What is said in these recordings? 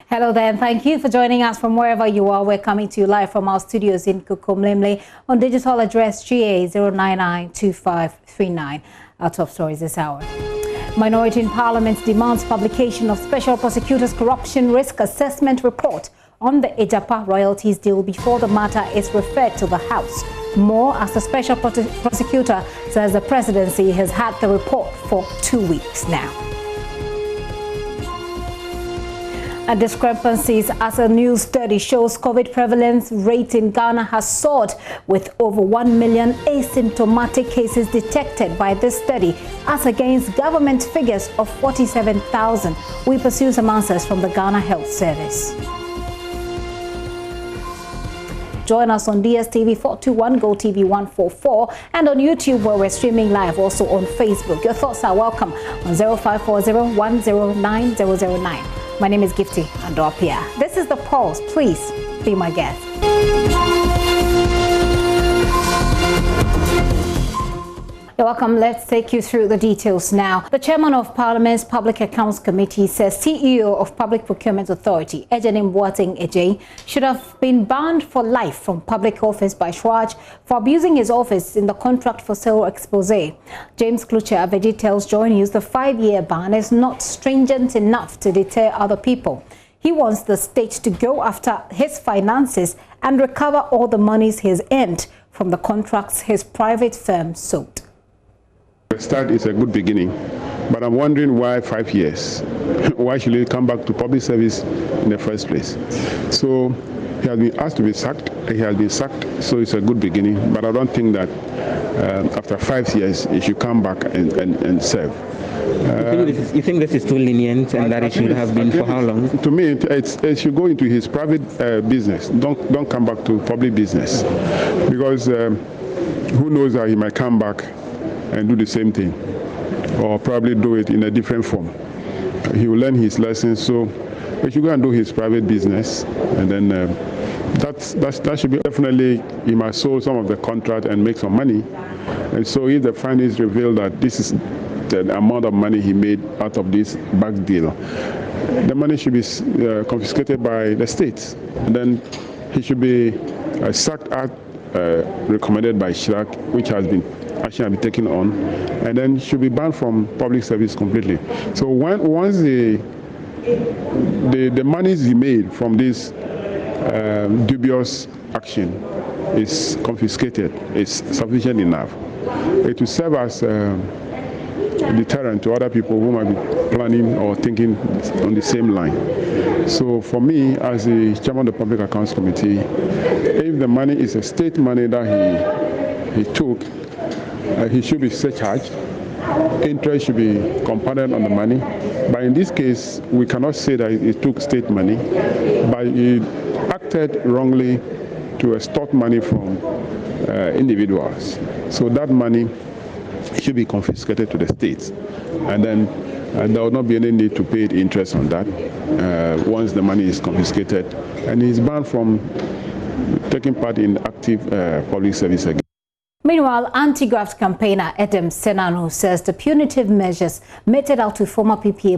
Hello there, and thank you for joining us from wherever you are. We're coming to you live from our studios in Kukumlemle on digital address GA0992539. Our top stories this hour. Minority in Parliament demands publication of Special Prosecutor's Corruption Risk Assessment Report on the ACKAH royalties deal before the matter is referred to the House. More as the Special Prosecutor says the presidency has had the report for 2 weeks now. And discrepancies as a new study shows COVID prevalence rate in Ghana has soared, with over 1 million asymptomatic cases detected by this study as against government figures of 47,000. We pursue some answers from the Ghana Health Service. Join us on DSTV 421, GoTV 144, and on YouTube, where we're streaming live, also on Facebook. Your thoughts are welcome on 0540-109-009. My name is GIFTY ANDOH APPIAH. This is The Pulse. Please be my guest. You're welcome. Let's take you through the details now. The chairman of Parliament's Public Accounts Committee says CEO of Public Procurement Authority, Ejenim Boateng-Ejei, should have been banned for life from public office by Schwarz for abusing his office in the contract for sale expose. James Kluche-Aveji tells JoyNews the 5-year ban is not stringent enough to deter other people. He wants the state to go after his finances and recover all the monies he's earned from the contracts his private firm sold. The start is a good beginning, but I'm wondering why 5 years? Why should he come back to public service in the first place? So he has been asked to be sacked. He has been sacked, so it's a good beginning. But I don't think that after 5 years he should come back and serve. You think this is too lenient, and that it should have been for how long? To me, it should go into his private business. Don't come back to public business, because who knows how he might come back and do the same thing, or probably do it in a different form. He will learn his lessons, so he should go and do his private business, and then that should be definitely, he must sold some of the contract and make some money. And so if the findings reveal that this is the amount of money he made out of this back deal, the money should be confiscated by the state, and then he should be sacked out, recommended by Schwarz, which has been action been taken on, and then should be banned from public service completely. So once the monies he made from this dubious action is confiscated, it's sufficient enough. It will serve as a deterrent to other people who might be planning or thinking on the same line. So for me, as the chairman of the Public Accounts Committee, if the money is a state money that he took, he should be surcharged. Interest should be compounded on the money. But in this case, we cannot say that he took state money, but he acted wrongly to extort money from individuals. So that money should be confiscated to the states, and then there will not be any need to pay the interest on that once the money is confiscated, and he's banned from taking part in active public service again. Meanwhile, anti-graft campaigner Edem Senanu says the punitive measures meted out to former PPA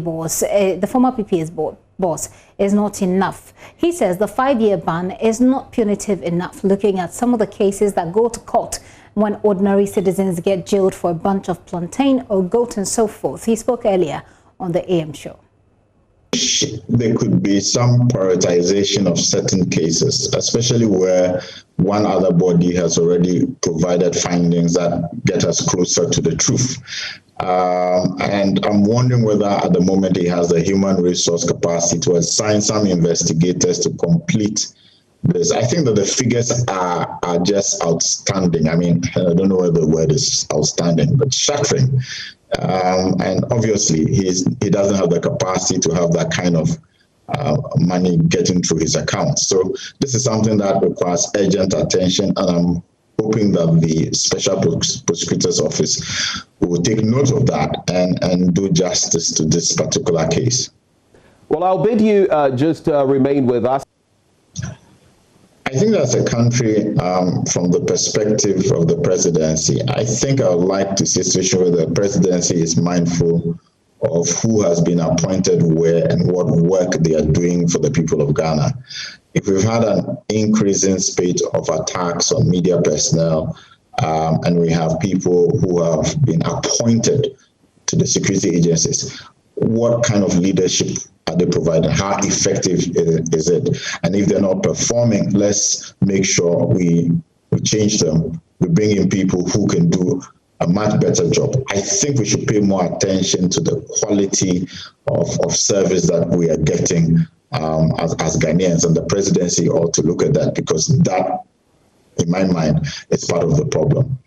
boss is not enough. He says the 5-year ban is not punitive enough, looking at some of the cases that go to court when ordinary citizens get jailed for a bunch of plantain or goat and so forth. He spoke earlier on the AM show. There could be some prioritization of certain cases, especially where one other body has already provided findings that get us closer to the truth. And I'm wondering whether at the moment he has the human resource capacity to assign some investigators to complete this. I think that the figures are just outstanding. I mean, I don't know whether the word is outstanding, but shattering. And obviously, he doesn't have the capacity to have that kind of money getting through his account. So this is something that requires urgent attention, and I'm hoping that the Special Prosecutor's Office will take note of that and do justice to this particular case. Well, I'll bid you just remain with us. I think as a country, from the perspective of the presidency, I think I would like to see a situation where the presidency is mindful of who has been appointed where and what work they are doing for the people of Ghana. If we've had an increasing spate of attacks on media personnel, and we have people who have been appointed to the security agencies, what kind of leadership are they providing? How effective is it? And if they're not performing, let's make sure we change them. We bring in people who can do a much better job. I think we should pay more attention to the quality of service that we are getting as Ghanaians, and the presidency ought to look at that, because that, in my mind, is part of the problem.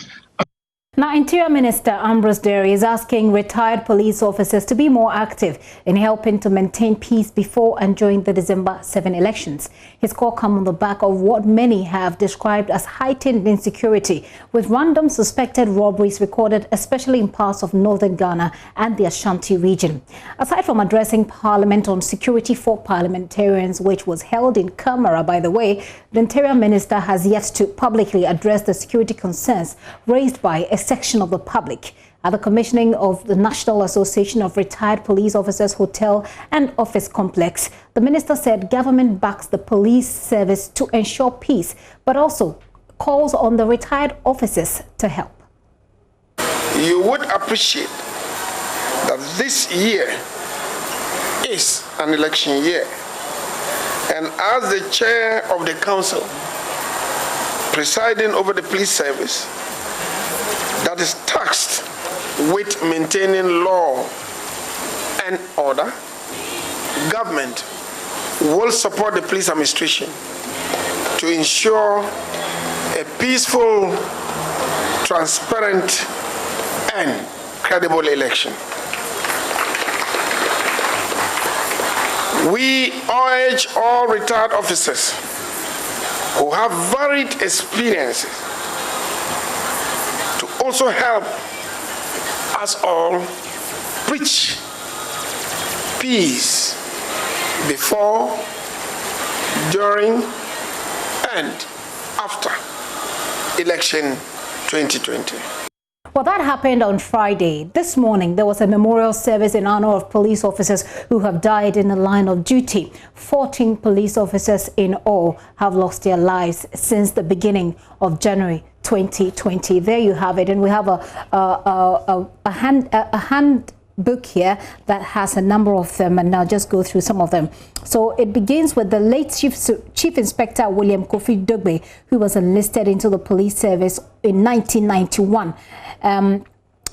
Now, Interior Minister Ambrose Derry is asking retired police officers to be more active in helping to maintain peace before and during the December 7 elections. His call comes on the back of what many have described as heightened insecurity, with random suspected robberies recorded, especially in parts of northern Ghana and the Ashanti region. Aside from addressing Parliament on security for parliamentarians, which was held in camera, by the way, the Interior Minister has yet to publicly address the security concerns raised by a section of the public at the commissioning of the National Association of Retired Police Officers Hotel and Office Complex. The minister said government backs the police service to ensure peace, but also calls on the retired officers to help. You would appreciate that this year is an election year, and as the chair of the council presiding over the police service that is tasked with maintaining law and order, government will support the police administration to ensure a peaceful, transparent, and credible election. We urge all retired officers who have varied experiences to also help us all preach peace before, during, and after election 2020. Well, that happened on Friday. This morning, there was a memorial service in honor of police officers who have died in the line of duty. 14 police officers in all have lost their lives since the beginning of January 2020. There you have it. And we have a handbook here that has a number of them, and I'll just go through some of them. So it begins with the late Chief Inspector William Kofi Dogbe, who was enlisted into the police service in 1991.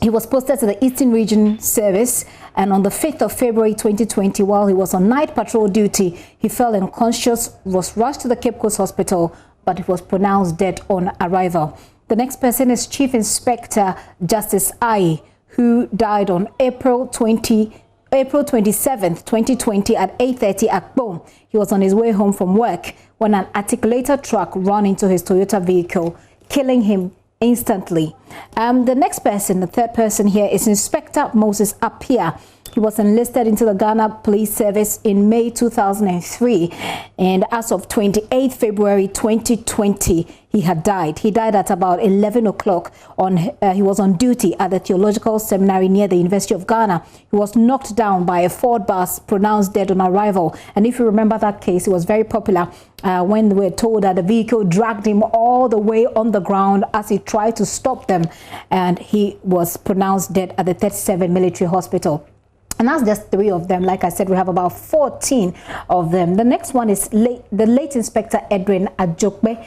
He was posted to the Eastern Region Service, and on the 5th of February 2020, while he was on night patrol duty, he fell unconscious, was rushed to the Cape Coast Hospital, but he was pronounced dead on arrival. The next person is Chief Inspector Justice ACKAH-BLAY, who died on April 27th, 2020 at 8:30 at Bone. He was on his way home from work when an articulator truck ran into his Toyota vehicle, killing him instantly. The next person, the third person here, is Inspector Moses APPIAH. He was enlisted into the Ghana Police Service in May 2003, and as of 28 February 2020, he had died. He died at about 11 o'clock. He was on duty at the Theological Seminary near the University of Ghana. He was knocked down by a Ford bus, pronounced dead on arrival. And if you remember that case, it was very popular when we were told that the vehicle dragged him all the way on the ground as he tried to stop them, and he was pronounced dead at the 37 Military Hospital. And that's just 3 of them. Like I said, we have about 14 of them. The next one is the late Inspector Edwin Adjokbe.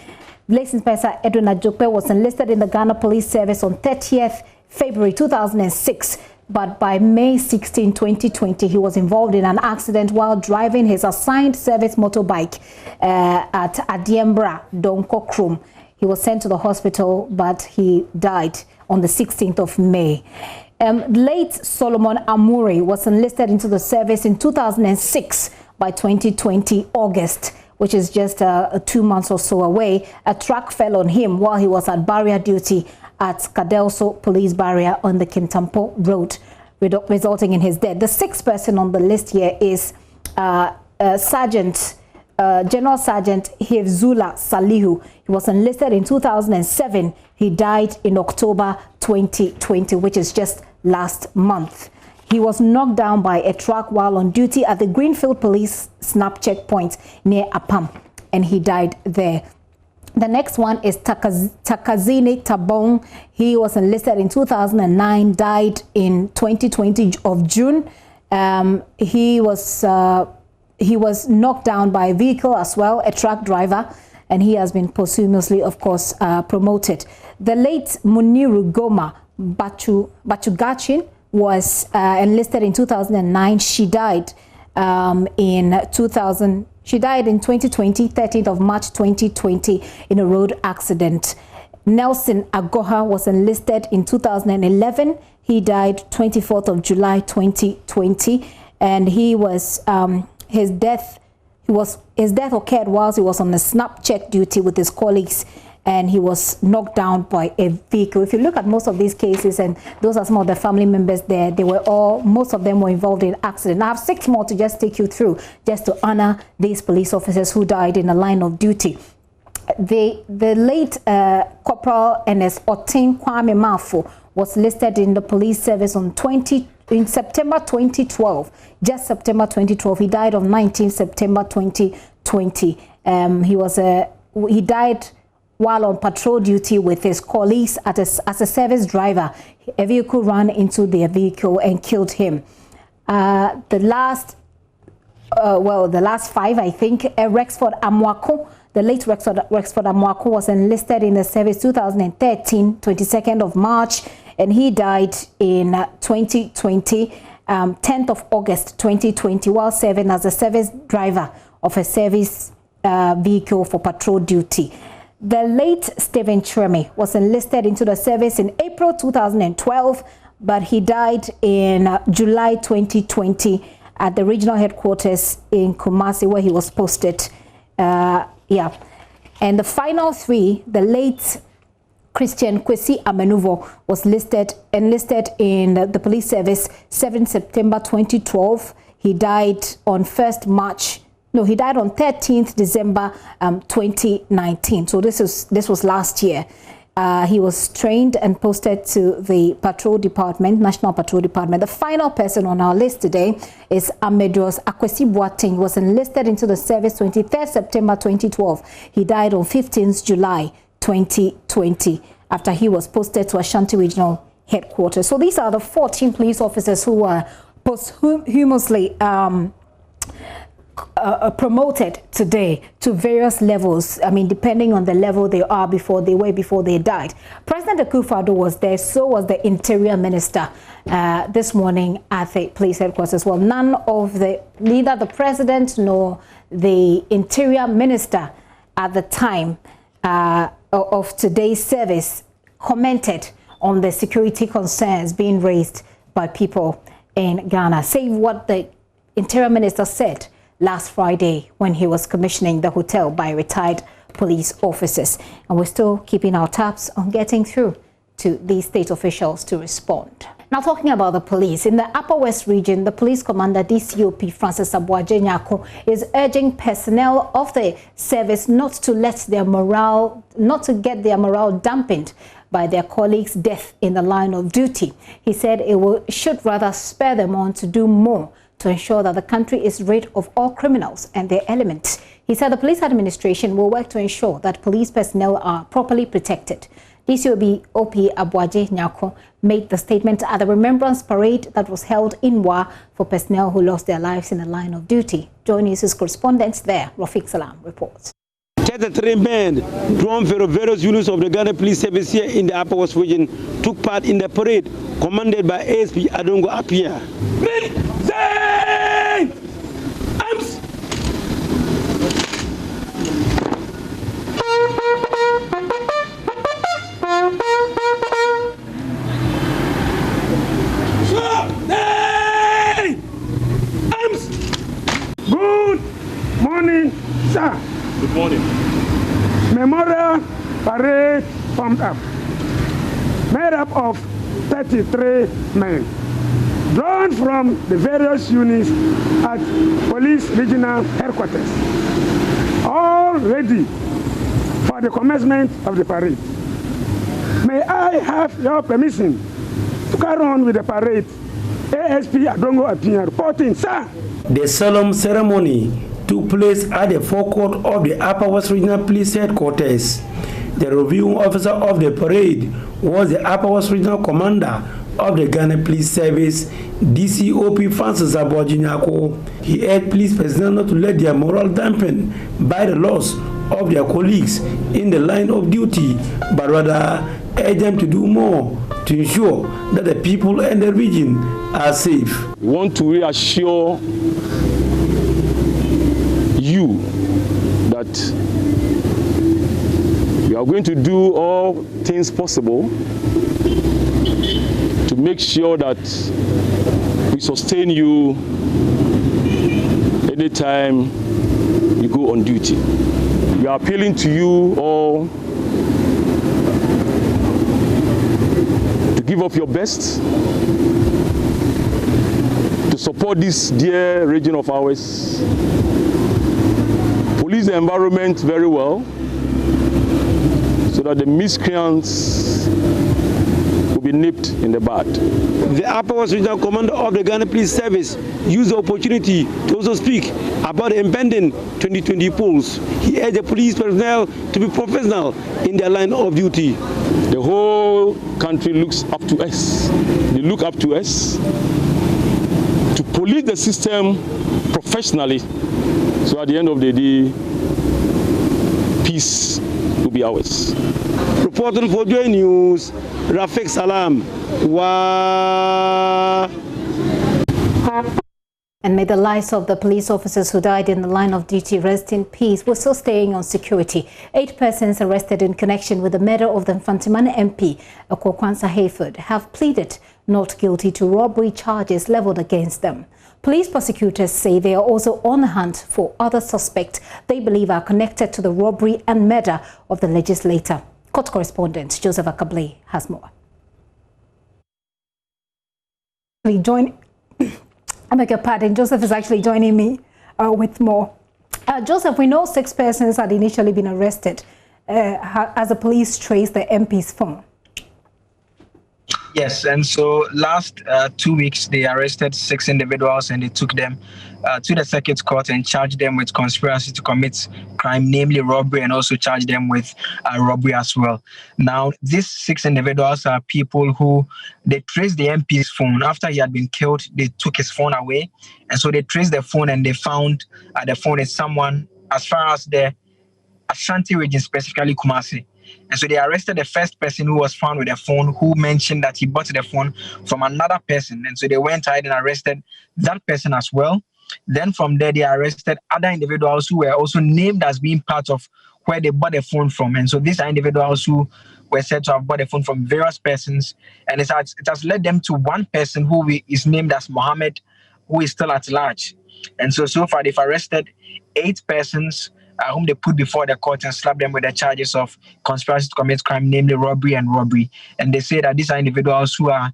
Late Inspector Edwin Adjokbe was enlisted in the Ghana Police Service on 30th February 2006. But by May 16, 2020, he was involved in an accident while driving his assigned service motorbike at Adiembra, Donkokrum. He was sent to the hospital, but he died on the 16th of May. Late Solomon Amuri was enlisted into the service in 2006. By 2020 August, which is just 2 months or so away, a truck fell on him while he was at barrier duty at Kadelso Police Barrier on the Kintampo Road, resulting in his death. The 6th person on the list here is General Sergeant Hevzula Salihu. He was enlisted in 2007. He died in October 2020, which is just last month. he was knocked down by a truck while on duty at the Greenfield Police Snap checkpoint near APPIAH, and he died there. The next one is Takazini Tabong. He was enlisted in 2009, died in 2020 of June. He was knocked down by a vehicle as well, a truck driver, and he has been posthumously, of course, promoted. The late Muniru Goma Bachugachin was enlisted in 2009. She died She died in 2020, 13th of March 2020, in a road accident. Nelson Agoha was enlisted in 2011. He died 24th of July 2020, and he was his death occurred whilst he was on a snap check duty with his colleagues, and he was knocked down by a vehicle. If you look at most of these cases, and those are some of the family members there, most of them were involved in accident. I have 6 more to just take you through, just to honor these police officers who died in the line of duty. The late Corporal Ernest Otin Kwame Mafo was listed in the police service in September 2012, just September 2012. He died on 19 September 2020. He died while on patrol duty with his colleagues as a service driver. A vehicle ran into their vehicle and killed him. The last 5, I think, Rexford Amwako, the late Rexford Amwako was enlisted in the service 2013, 22nd of March, and he died in 2020, 10th of August 2020, while serving as a service driver of a service vehicle for patrol duty. The late Stephen Chiremi was enlisted into the service in April 2012, but he died in July 2020 at the regional headquarters in Kumasi, where he was posted. And the final 3, the late Christian Kwesi Amenuvo was enlisted in the police service 7 September 2012. He died on 13th December 2019. So this was last year. He was trained and posted to the patrol department, National Patrol Department. The final person on our list today is Amedros Akwesi Boateng. Was enlisted into the service 23rd September 2012. He died on 15th July 2020 after he was posted to Ashanti Regional Headquarters. So these are the 14 police officers who were posthumously promoted today to various levels. I mean, depending on the level they are before they died. President Akufo-Addo was there, so was the Interior Minister this morning at the police headquarters. Well, neither the President nor the Interior Minister at the time of today's service commented on the security concerns being raised by people in Ghana. Say what the Interior Minister said last Friday when he was commissioning the hotel by retired police officers. And we're still keeping our tabs on getting through to these state officials to respond. Now, talking about the police, in the Upper West region, the police commander, DCOP Francis Abuaje Nyako, is urging personnel of the service not to get their morale dampened by their colleagues' death in the line of duty. He said should rather spur them on to do more to ensure that the country is rid of all criminals and their elements. He said the police administration will work to ensure that police personnel are properly protected. DCOP Abuaje Nyako made the statement at the Remembrance Parade that was held in Wa for personnel who lost their lives in the line of duty. JoyNews' correspondent there, Rafiq Salam, reports. 33 men drawn from various units of the Ghana Police Service here in the Upper West region took part in the parade commanded by ASP Adongo APPIAH. Arms! Good morning, sir. Good morning. Memorial parade formed up, made up of 33 men, drawn from the various units at Police Regional Headquarters, all ready for the commencement of the parade. May I have your permission to carry on with the parade ASP Adongo APPIAH reporting, sir. The solemn ceremony took place at the forecourt of the Upper West Regional Police Headquarters. The reviewing officer of the parade was the Upper West Regional Commander of the Ghana Police Service, DCOP Francis Abojinyako. He urged police personnel not to let their morale dampen by the loss of their colleagues in the line of duty, but rather urge them to do more to ensure that the people and the region are safe. We want to reassure you that we are going to do all things possible to make sure that we sustain you anytime you go on duty. We are appealing to you all to give up your best to support this dear region of ours, police the environment very well so that the miscreants will be nipped in the bud. The Upper West Regional Commander of the Ghana Police Service used the opportunity to also speak about the impending 2020 polls. He urged the police personnel to be professional in their line of duty. The whole country looks up to us. They look up to us to police the system professionally, so at the end of the day, peace will be ours. Reporting for JoyNews, Rafiq Salam. And may the lives of the police officers who died in the line of duty rest in peace. We're still staying on security. 8 persons arrested in connection with the murder of the MFANTSEMAN MP, Akokwansa Hayford, have pleaded not guilty to robbery charges leveled against them. Police prosecutors say they are also on the hunt for other suspects they believe are connected to the robbery and murder of the legislator. Court correspondent Joseph ACKAH-BLAY has more. I beg your pardon, Joseph is actually joining me with more. Joseph, we know 6 persons had initially been arrested as the police traced the MP's phone. Yes, and so last 2 weeks they arrested 6 individuals and they took them to the circuit court and charged them with conspiracy to commit crime, namely robbery, and also charged them with robbery as well. Now, these 6 individuals are people who they traced the MP's phone. After he had been killed, they took his phone away. And so they traced the phone and they found the phone is someone as far as the Ashanti region, specifically Kumasi. And so they arrested the first person who was found with a phone, who mentioned that he bought the phone from another person. And so they went ahead and arrested that person as well. Then from there, they arrested other individuals who were also named as being part of where they bought the phone from. And so these are individuals who were said to have bought the phone from various persons. And it has led them to one person who is named as Mohammed, who is still at large. And so far, they've arrested 8 persons whom they put before the court and slapped them with the charges of conspiracy to commit crime, namely robbery and robbery. And they say that these are individuals who are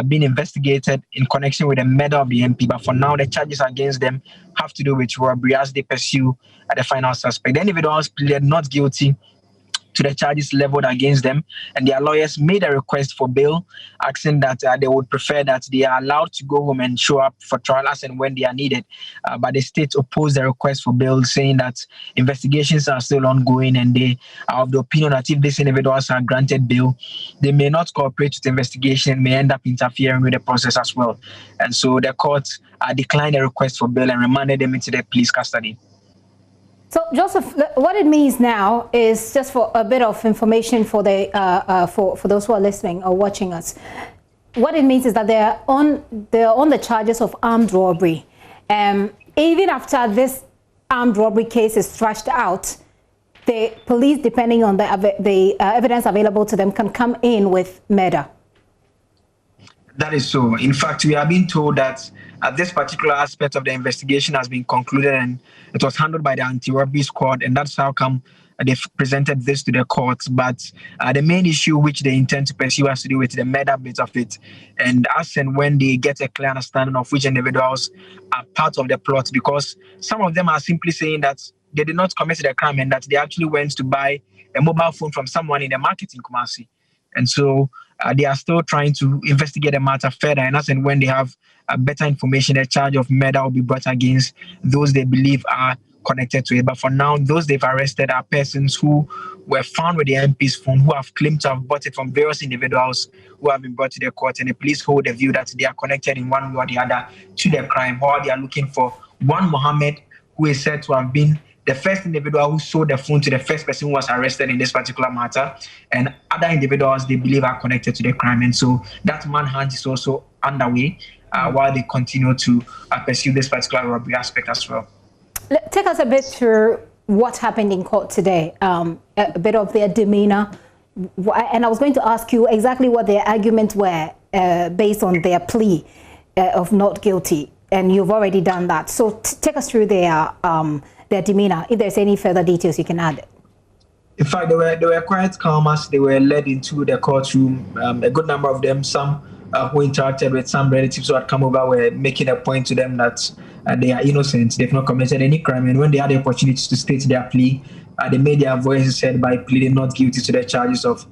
being investigated in connection with the murder of the MP. But for now, the charges against them have to do with robbery as they pursue the final suspect. The individuals pleaded not guilty to the charges leveled against them, and their lawyers made a request for bail, asking that they would prefer that they are allowed to go home and show up for trial as and when they are needed. But the state opposed the request for bail, saying that investigations are still ongoing, and they are of the opinion that if these individuals are granted bail, they may not cooperate with the investigation and may end up interfering with the process as well. And so the court declined the request for bail and remanded them into the police custody. So, Joseph, what it means now is, just for a bit of information for the for those who are listening or watching us, what it means is that they're on the charges of armed robbery. Even after this armed robbery case is thrashed out, the police, depending on the evidence available to them, can come in with murder. That is so. In fact, we are being told that this particular aspect of the investigation has been concluded and it was handled by the anti-robbery squad, and that's how come they've presented this to the courts. But the main issue which they intend to pursue has to do with the murder bit of it. And as and when they get a clear understanding of which individuals are part of the plot, because some of them are simply saying that they did not commit the crime and that they actually went to buy a mobile phone from someone in the market in Kumasi. And so they are still trying to investigate the matter further, and as and when they have better information, a charge of murder will be brought against those they believe are connected to it. But for now, those they've arrested are persons who were found with the MP's phone, who have claimed to have bought it from various individuals who have been brought to the court, and the police hold the view that they are connected in one way or the other to the crime, while they are looking for one Mohammed, who is said to have been the first individual who sold the phone to the first person who was arrested in this particular matter, and other individuals they believe are connected to the crime. And so that manhunt is also underway while they continue to pursue this particular robbery aspect as well. Take us a bit through what happened in court today, a bit of their demeanor. And I was going to ask you exactly what their arguments were based on their plea of not guilty. And you've already done that. So take us through their demeanor. If there's any further details you can add. In fact, they were quite calm as they were led into the courtroom. A good number of them, some who interacted with some relatives who had come over, were making a point to them that they are innocent, they've not committed any crime. And when they had the opportunity to state their plea, they made their voices heard by pleading not guilty to the charges of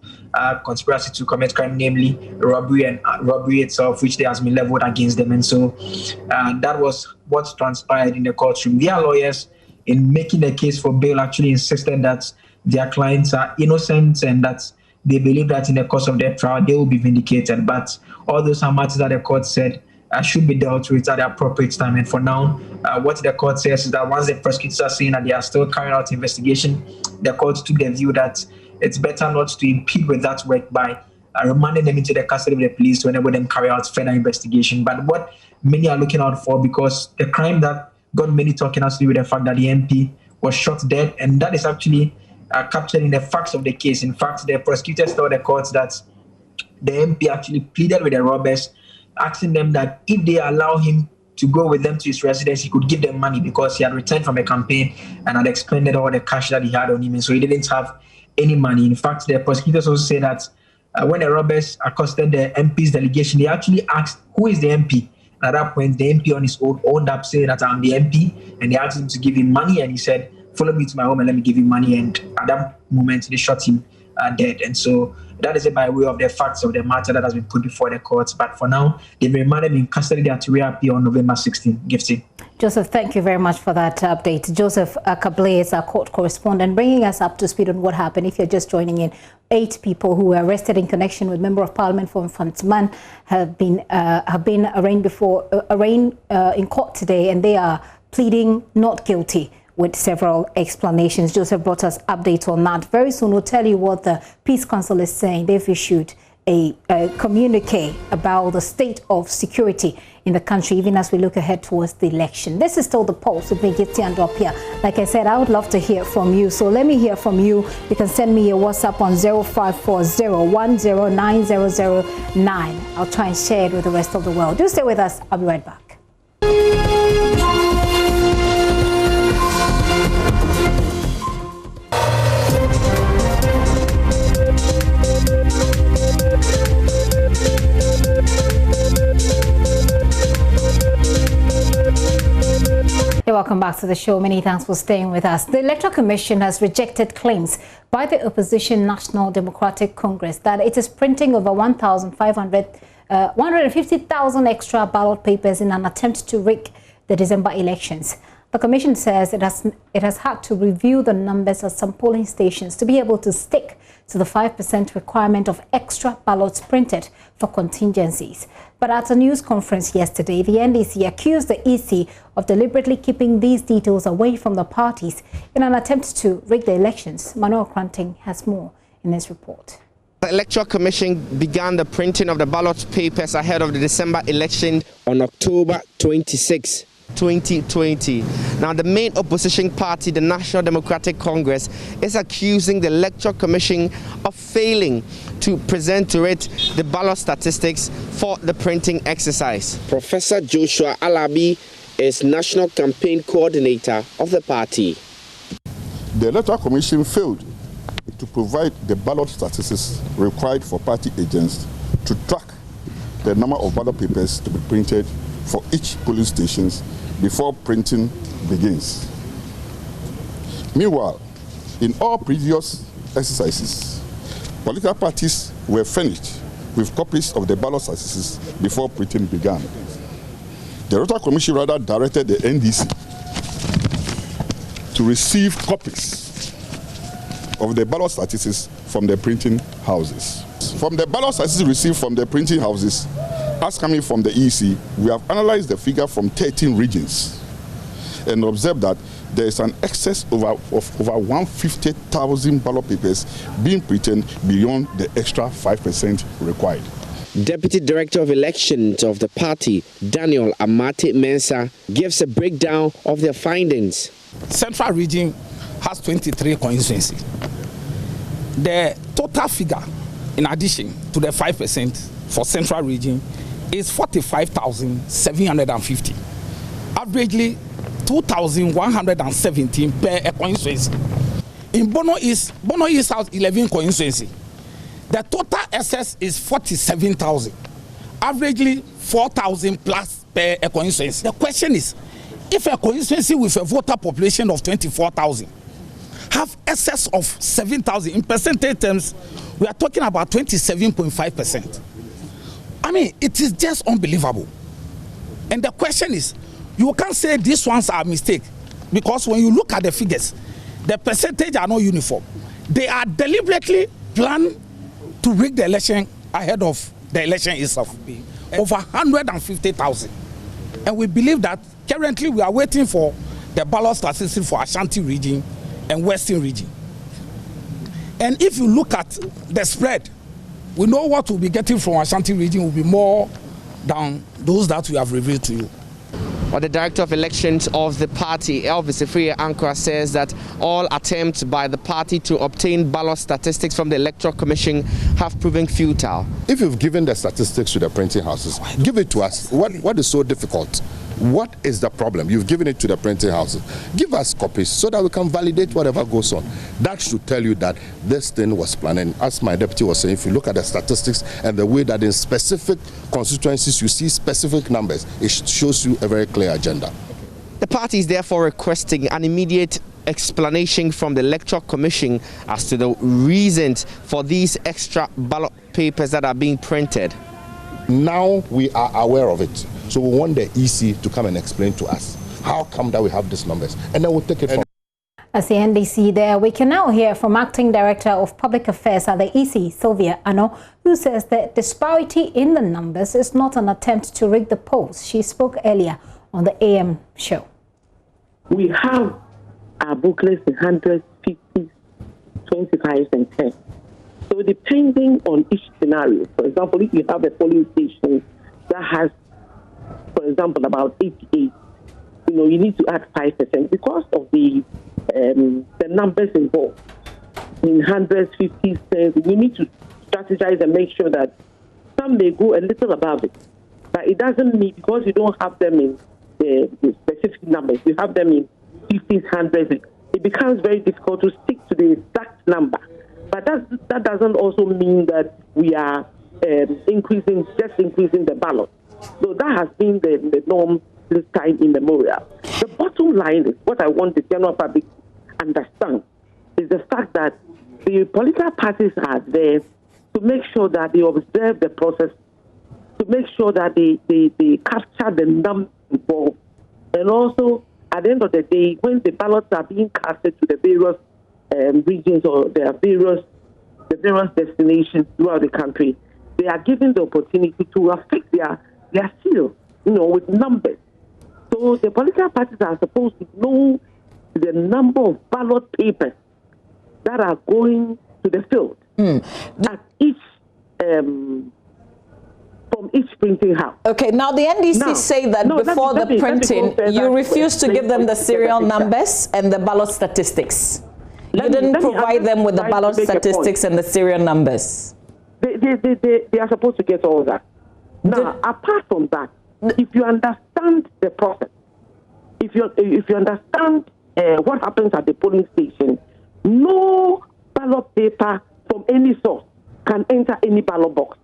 conspiracy to commit crime, namely robbery and robbery itself, which there has been leveled against them. And so that was what transpired in the courtroom. Their lawyers, in making the case for bail, actually insisted that their clients are innocent and that they believe that in the course of their trial, they will be vindicated. But all those are matters that the court said should be dealt with at the appropriate time. And for now, what the court says is that once the prosecutors are saying that they are still carrying out investigation, the court took the view that it's better not to impede with that work by remanding them into the custody of the police to enable them carry out further investigation. But what many are looking out for, because the crime that got many talking has to do with the fact that the MP was shot dead, and that is actually captured in the facts of the case. In fact, the prosecutors told the court that the MP actually pleaded with the robbers, asking them that if they allow him to go with them to his residence, he could give them money because he had returned from a campaign and had expended all the cash that he had on him, and so he didn't have any money. In fact, the prosecutors also say that when the robbers accosted the MP's delegation, they actually asked, who is the MP? At that point, the MP on his own owned up, saying that I'm the MP, and they asked him to give him money, and he said, follow me to my home and let me give you money. And at that moment, they shot him dead. And so that is it by way of the facts of the matter that has been put before the courts. But for now, they've been remanded in custody. They are to reappear on November 16. Gifty. Joseph, thank you very much for that update. Joseph ACKAH-BLAY is our court correspondent, bringing us up to speed on what happened. If you're just joining in, 8 people who were arrested in connection with Member of Parliament for MFANTSEMAN have been arraigned in court today, and they are pleading not guilty, with several explanations. Joseph brought us updates on that. Very soon we'll tell you what the Peace Council is saying. They've issued a communique about the state of security in the country, even as we look ahead towards the election. This is still The Pulse with me, GIFTY and APPIAH. Like I said, I would love to hear from you. So let me hear from you. You can send me a WhatsApp on 0540109009. I'll try and share it with the rest of the world. Do stay with us. I'll be right back. Welcome back to the show. Many thanks for staying with us. The Electoral Commission has rejected claims by the opposition National Democratic Congress that it is printing over 150,000 extra ballot papers in an attempt to rig the December elections. The Commission says it has had to review the numbers at some polling stations to be able to stick to the 5% requirement of extra ballots printed for contingencies. But at a news conference yesterday, the NDC accused the EC of deliberately keeping these details away from the parties in an attempt to rig the elections. Manuel Kranting has more in this report. The Electoral Commission began the printing of the ballot papers ahead of the December election on October 26, 2020. Now, the main opposition party, the National Democratic Congress, is accusing the Electoral Commission of failing to present to it the ballot statistics for the printing exercise. Professor Joshua Alabi is National Campaign Coordinator of the party. The Electoral Commission failed to provide the ballot statistics required for party agents to track the number of ballot papers to be printed for each polling stations before printing begins. Meanwhile, in all previous exercises, political parties were furnished with copies of the ballot statistics before printing began. The Electoral Commission rather directed the NDC to receive copies of the ballot statistics from the printing houses. From the ballot statistics received from the printing houses, as coming from the EC, we have analyzed the figure from 13 regions and observed that there is an excess of over 150,000 ballot papers being printed beyond the extra 5% required. Deputy Director of Elections of the party, Daniel Amate Mensah, gives a breakdown of their findings. Central region has 23 constituencies. The total figure, in addition to the 5% for Central region, is 45,750. Averagely 2,117 per constituency. In Bono East has 11 constituencies. The total excess is 47,000. Averagely 4,000 plus per constituency. The question is, if a constituency with a voter population of 24,000 have excess of 7,000, in percentage terms, we are talking about 27.5%. I mean, it is just unbelievable. And the question is, you can't say these ones are mistake, because when you look at the figures, the percentage are not uniform. They are deliberately planned to rig the election ahead of the election itself. Over 150,000. And we believe that currently we are waiting for the ballot statistics for Ashanti region and Western region. And if you look at the spread, we know what we'll be getting from Ashanti region will be more than those that we have revealed to you. Well, the Director of Elections of the party, Elvis Afriyie-Ankrah, says that all attempts by the party to obtain ballot statistics from the Electoral Commission have proven futile. If you've given the statistics to the printing houses, give it to us. What is so difficult? What is the problem? You've given it to the printing houses. Give us copies so that we can validate whatever goes on. That should tell you that this thing was planned. And as my deputy was saying, if you look at the statistics and the way that in specific constituencies you see specific numbers, it shows you a very clear agenda. The party is therefore requesting an immediate explanation from the Electoral Commission as to the reasons for these extra ballot papers that are being printed. Now we are aware of it. So we want the EC to come and explain to us how come that we have these numbers, and then we'll take it from. As the NDC there, we can now hear from Acting Director of Public Affairs at the EC, Sylvia Ano, who says that disparity in the numbers is not an attempt to rig the polls. She spoke earlier on the AM show. We have our booklets in 100, 50, 25, and 10. So depending on each scenario, for example, if you have a polling station that has, for example, about 88, you need to add 5% because of the numbers involved. In hundreds, 50s, 10s, we need to strategize and make sure that some may go a little above it. But it doesn't mean because you don't have them in the specific numbers, you have them in 50s, 100s, it becomes very difficult to stick to the exact number. But that doesn't also mean that we are increasing the ballot. So that has been the norm since time immemorial. The bottom line is what I want the general public to understand is the fact that the political parties are there to make sure that they observe the process, to make sure that they capture the numbers involved, and also at the end of the day, when the ballots are being casted to the various regions or the various destinations throughout the country, they are given the opportunity to affect their seal, with numbers. So the political parties are supposed to know the number of ballot papers that are going to the field at each from each printing house. Okay, now the NDC say that before the printing, you refused to give them the serial numbers and the ballot statistics. You didn't provide them with the ballot statistics and the serial numbers. They are supposed to get all that. Now, apart from that, if you understand the process, if you understand what happens at the polling station, no ballot paper from any source can enter any ballot box.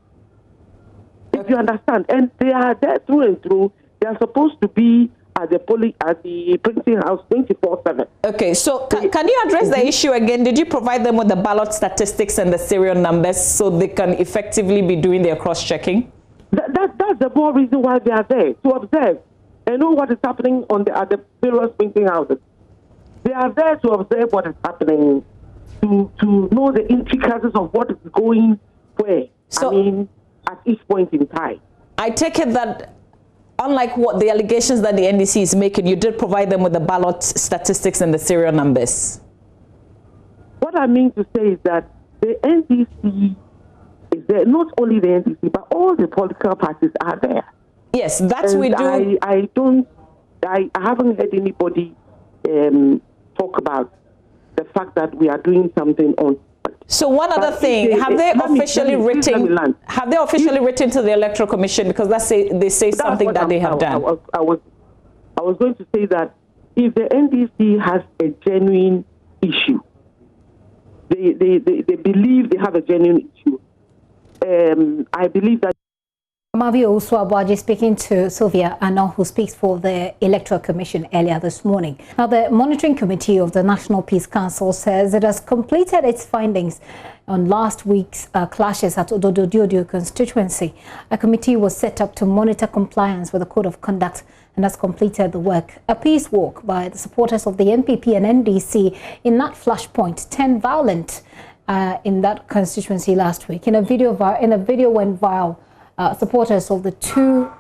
If you understand, and they are there through and through, they are supposed to be at the printing house 24/7. Okay, so can you address the issue again? Did you provide them with the ballot statistics and the serial numbers so they can effectively be doing their cross-checking? That's the more reason why they are there, to observe and know what is happening at the various printing houses. They are there to observe what is happening, to know the intricacies of what is going where. So, at each point in time. I take it that, unlike what the allegations that the NDC is making, you did provide them with the ballot statistics and the serial numbers. What I mean to say is that the NDC is there, not only the NDC, but all the political parties are there. Yes, that's we do. I haven't heard anybody talk about the fact that we are doing something on. So one other thing, have they officially written to the Electoral Commission, because they say something that they have done? I was going to say that if the NDC has a genuine issue, they believe they have a genuine issue. I believe that. Mavio Uswabaji speaking to Sylvia ANDOH, who speaks for the Electoral Commission earlier this morning. Now, the Monitoring Committee of the National Peace Council says it has completed its findings on last week's clashes at ODODODIODOO constituency. A committee was set up to monitor compliance with the Code of Conduct and has completed the work. A peace walk by the supporters of the NPP and NDC in that flashpoint turned violent in that constituency last week. In a video went viral. Supporters of the two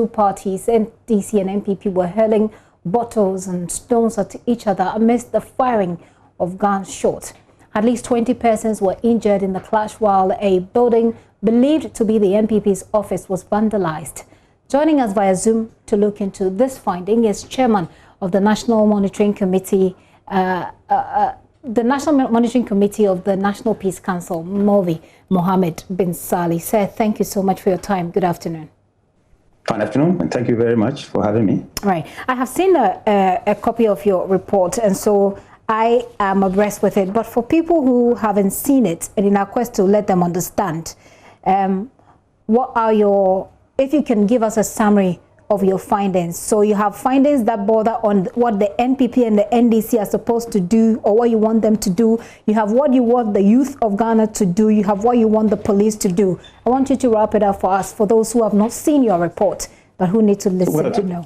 parties, NDC and NPP, were hurling bottles and stones at each other amidst the firing of gunshots. At least 20 persons were injured in the clash, while a building believed to be the NPP's office was vandalized. Joining us via Zoom to look into this finding is Chairman of the National Monitoring Committee, the National Monitoring Committee of the National Peace Council, Movi Mohammed bin Sali. Sir, thank you so much for your time. Good afternoon. Good afternoon, and thank you very much for having me. Right. I have seen a copy of your report, and so I am abreast with it. But for people who haven't seen it, and in our quest to let them understand, what are if you can give us a summary of your findings. So you have findings that border on what the NPP and the NDC are supposed to do, or what you want them to do. You have what you want the youth of Ghana to do. You have what you want the police to do. I want you to wrap it up for us, for those who have not seen your report, but who need to listen to know.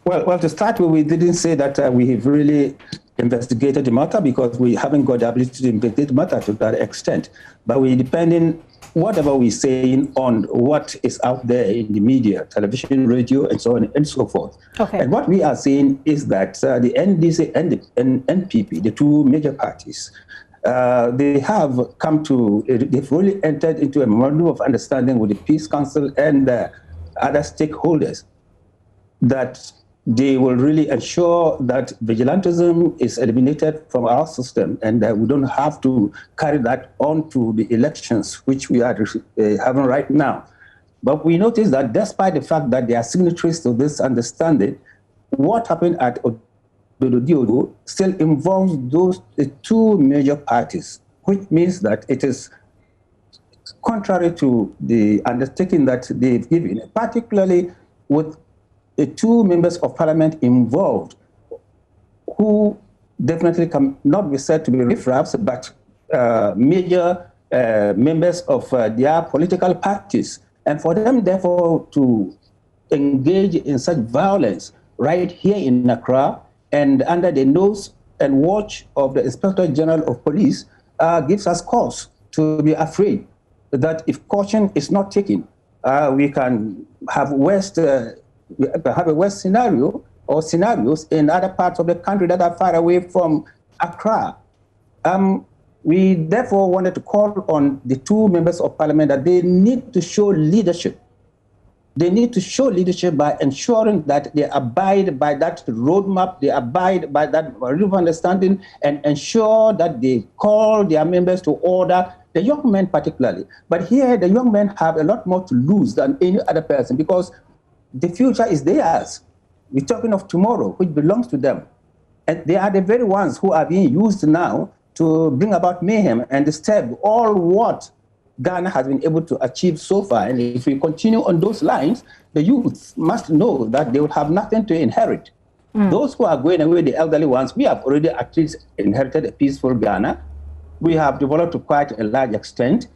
Well, to start with, we didn't say that we have really investigated the matter, because we haven't got the ability to investigate the matter to that extent. But we're depending whatever we're saying on what is out there in the media, television, radio, and so on and so forth. Okay. And what we are saying is that the NDC and the NPP, the two major parties, they've really entered into a memorandum of understanding with the Peace Council and other stakeholders that they will really ensure that vigilantism is eliminated from our system, and that we don't have to carry that on to the elections, which we are having right now. But we notice that despite the fact that they are signatories to this understanding, what happened at ODODODIODOO still involves the two major parties, which means that it is contrary to the undertaking that they've given, particularly with the two members of parliament involved, who definitely cannot be said to be riffraffs, but major members of their political parties. And for them, therefore, to engage in such violence right here in Accra and under the nose and watch of the Inspector General of Police gives us cause to be afraid that if caution is not taken, we can have a worst scenario or scenarios in other parts of the country that are far away from Accra. We therefore wanted to call on the two members of parliament that they need to show leadership. They need to show leadership by ensuring that they abide by that roadmap, they abide by that understanding, and ensure that they call their members to order, the young men particularly. But here, the young men have a lot more to lose than any other person, because the future is theirs. We're talking of tomorrow, which belongs to them. And they are the very ones who are being used now to bring about mayhem and disturb all what Ghana has been able to achieve so far. And if we continue on those lines, the youth must know that they will have nothing to inherit. Those who are going away, the elderly ones, we have already at least inherited a peaceful Ghana. We have developed to quite a large extent.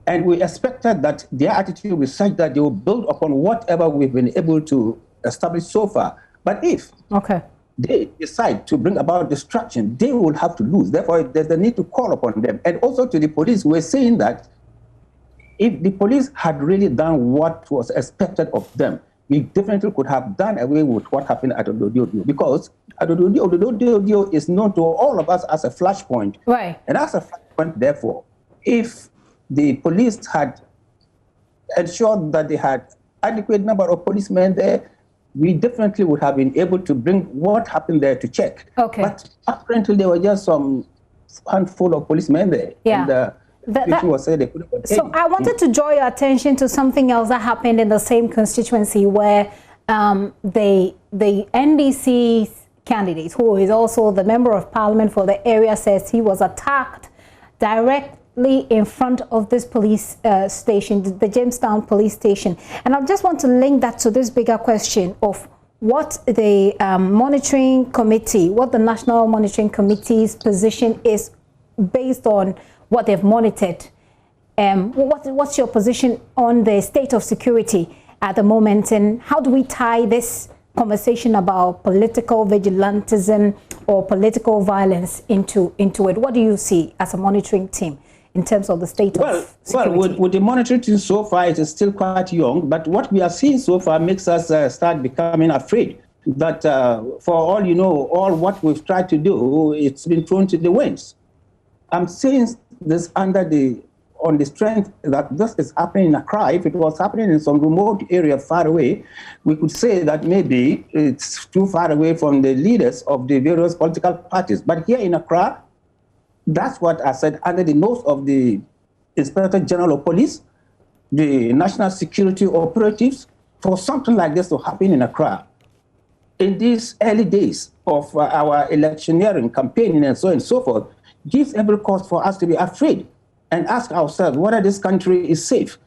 And we expected that their attitude will be such that they will build upon whatever we've been able to establish so far. But if they decide to bring about destruction, they will have to lose. Therefore, there's a need to call upon them. And also to the police, we're saying that if the police had really done what was expected of them, we definitely could have done away with what happened at ODODODIODOO, because ODODODIODOO is known to all of us as a flashpoint. Right. And as a flashpoint, therefore, if the police had ensured that they had adequate number of policemen there, we definitely would have been able to bring what happened there to check. Okay. But apparently there were just some handful of policemen there. Yeah. And, was said they couldn't so I wanted to draw your attention to something else that happened in the same constituency where the NDC candidate, who is also the member of parliament for the area, says he was attacked directly in front of this police station, the Jamestown police station. And I just want to link that to this bigger question of what the monitoring committee, what the National Monitoring Committee's position is based on what they've monitored. What's your position on the state of security at the moment, and how do we tie this conversation about political vigilantism or political violence into it? What do you see as a monitoring team in terms of the state of security? Well, with the monitoring team so far, it is still quite young, but what we are seeing so far makes us start becoming afraid that for all you know, all what we've tried to do, it's been thrown to the winds. I'm saying this on the strength that this is happening in Accra. If it was happening in some remote area far away, we could say that maybe it's too far away from the leaders of the various political parties. But here in Accra, that's what I said, under the nose of the Inspector General of Police, the national security operatives, for something like this to happen in Accra, in these early days of our electioneering campaigning and so on and so forth, gives every cause for us to be afraid and ask ourselves whether this country is safe.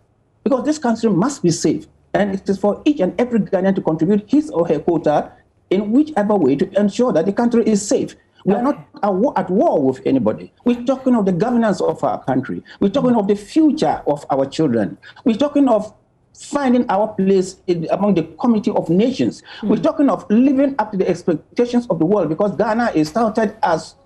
Because this country must be safe. And it is for each and every Ghanaian to contribute his or her quota in whichever way to ensure that the country is safe. We are not at war with anybody. We're talking of the governance of our country. We're talking of the future of our children. We're talking of finding our place among the community of nations. We're talking of living up to the expectations of the world, because Ghana is touted as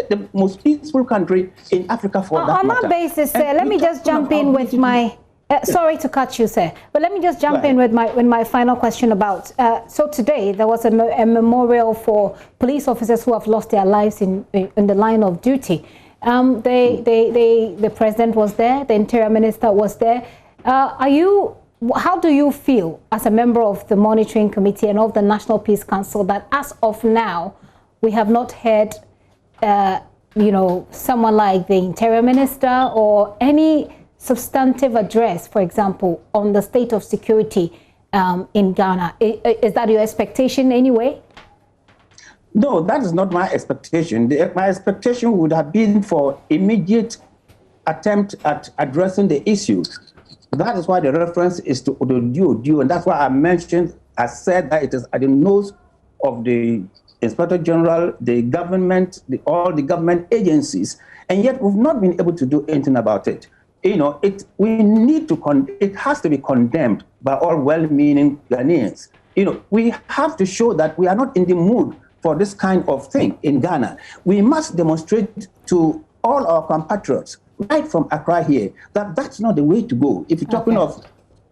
the most peaceful country in Africa for that matter. On that basis, let me just jump in with my... sorry to cut you, sir, but let me just jump in with my final question about... so today, there was a memorial for police officers who have lost their lives in the line of duty. The president was there, the interior minister was there. How do you feel as a member of the monitoring committee and of the National Peace Council that as of now, we have not heard someone like the interior minister or any substantive address, for example, on the state of security in Ghana? Is that your expectation anyway? No, that is not my expectation. My expectation would have been for immediate attempt at addressing the issues. That is why the reference is to ODODODIODOO, and that's why I said that it is at the nose of the Inspector General, the government, all the government agencies, and yet we've not been able to do anything about it. It has to be condemned by all well-meaning Ghanaians. We have to show that we are not in the mood for this kind of thing in Ghana. We must demonstrate to all our compatriots, right from Accra here, that that's not the way to go. If you're talking of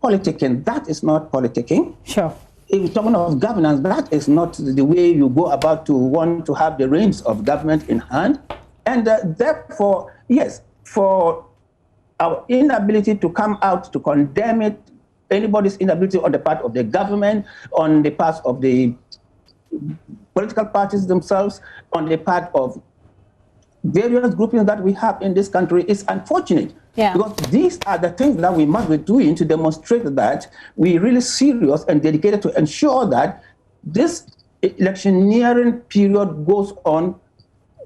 politicking, that is not politicking. Sure. If you're talking of governance, that is not the way you go about to want to have the reins of government in hand. And therefore, yes, for our inability to come out to condemn it, anybody's inability on the part of the government, on the part of the political parties themselves, on the part of various groupings that we have in this country is unfortunate. Yeah. Because these are the things that we must be doing to demonstrate that we're really serious and dedicated to ensure that this electioneering period goes on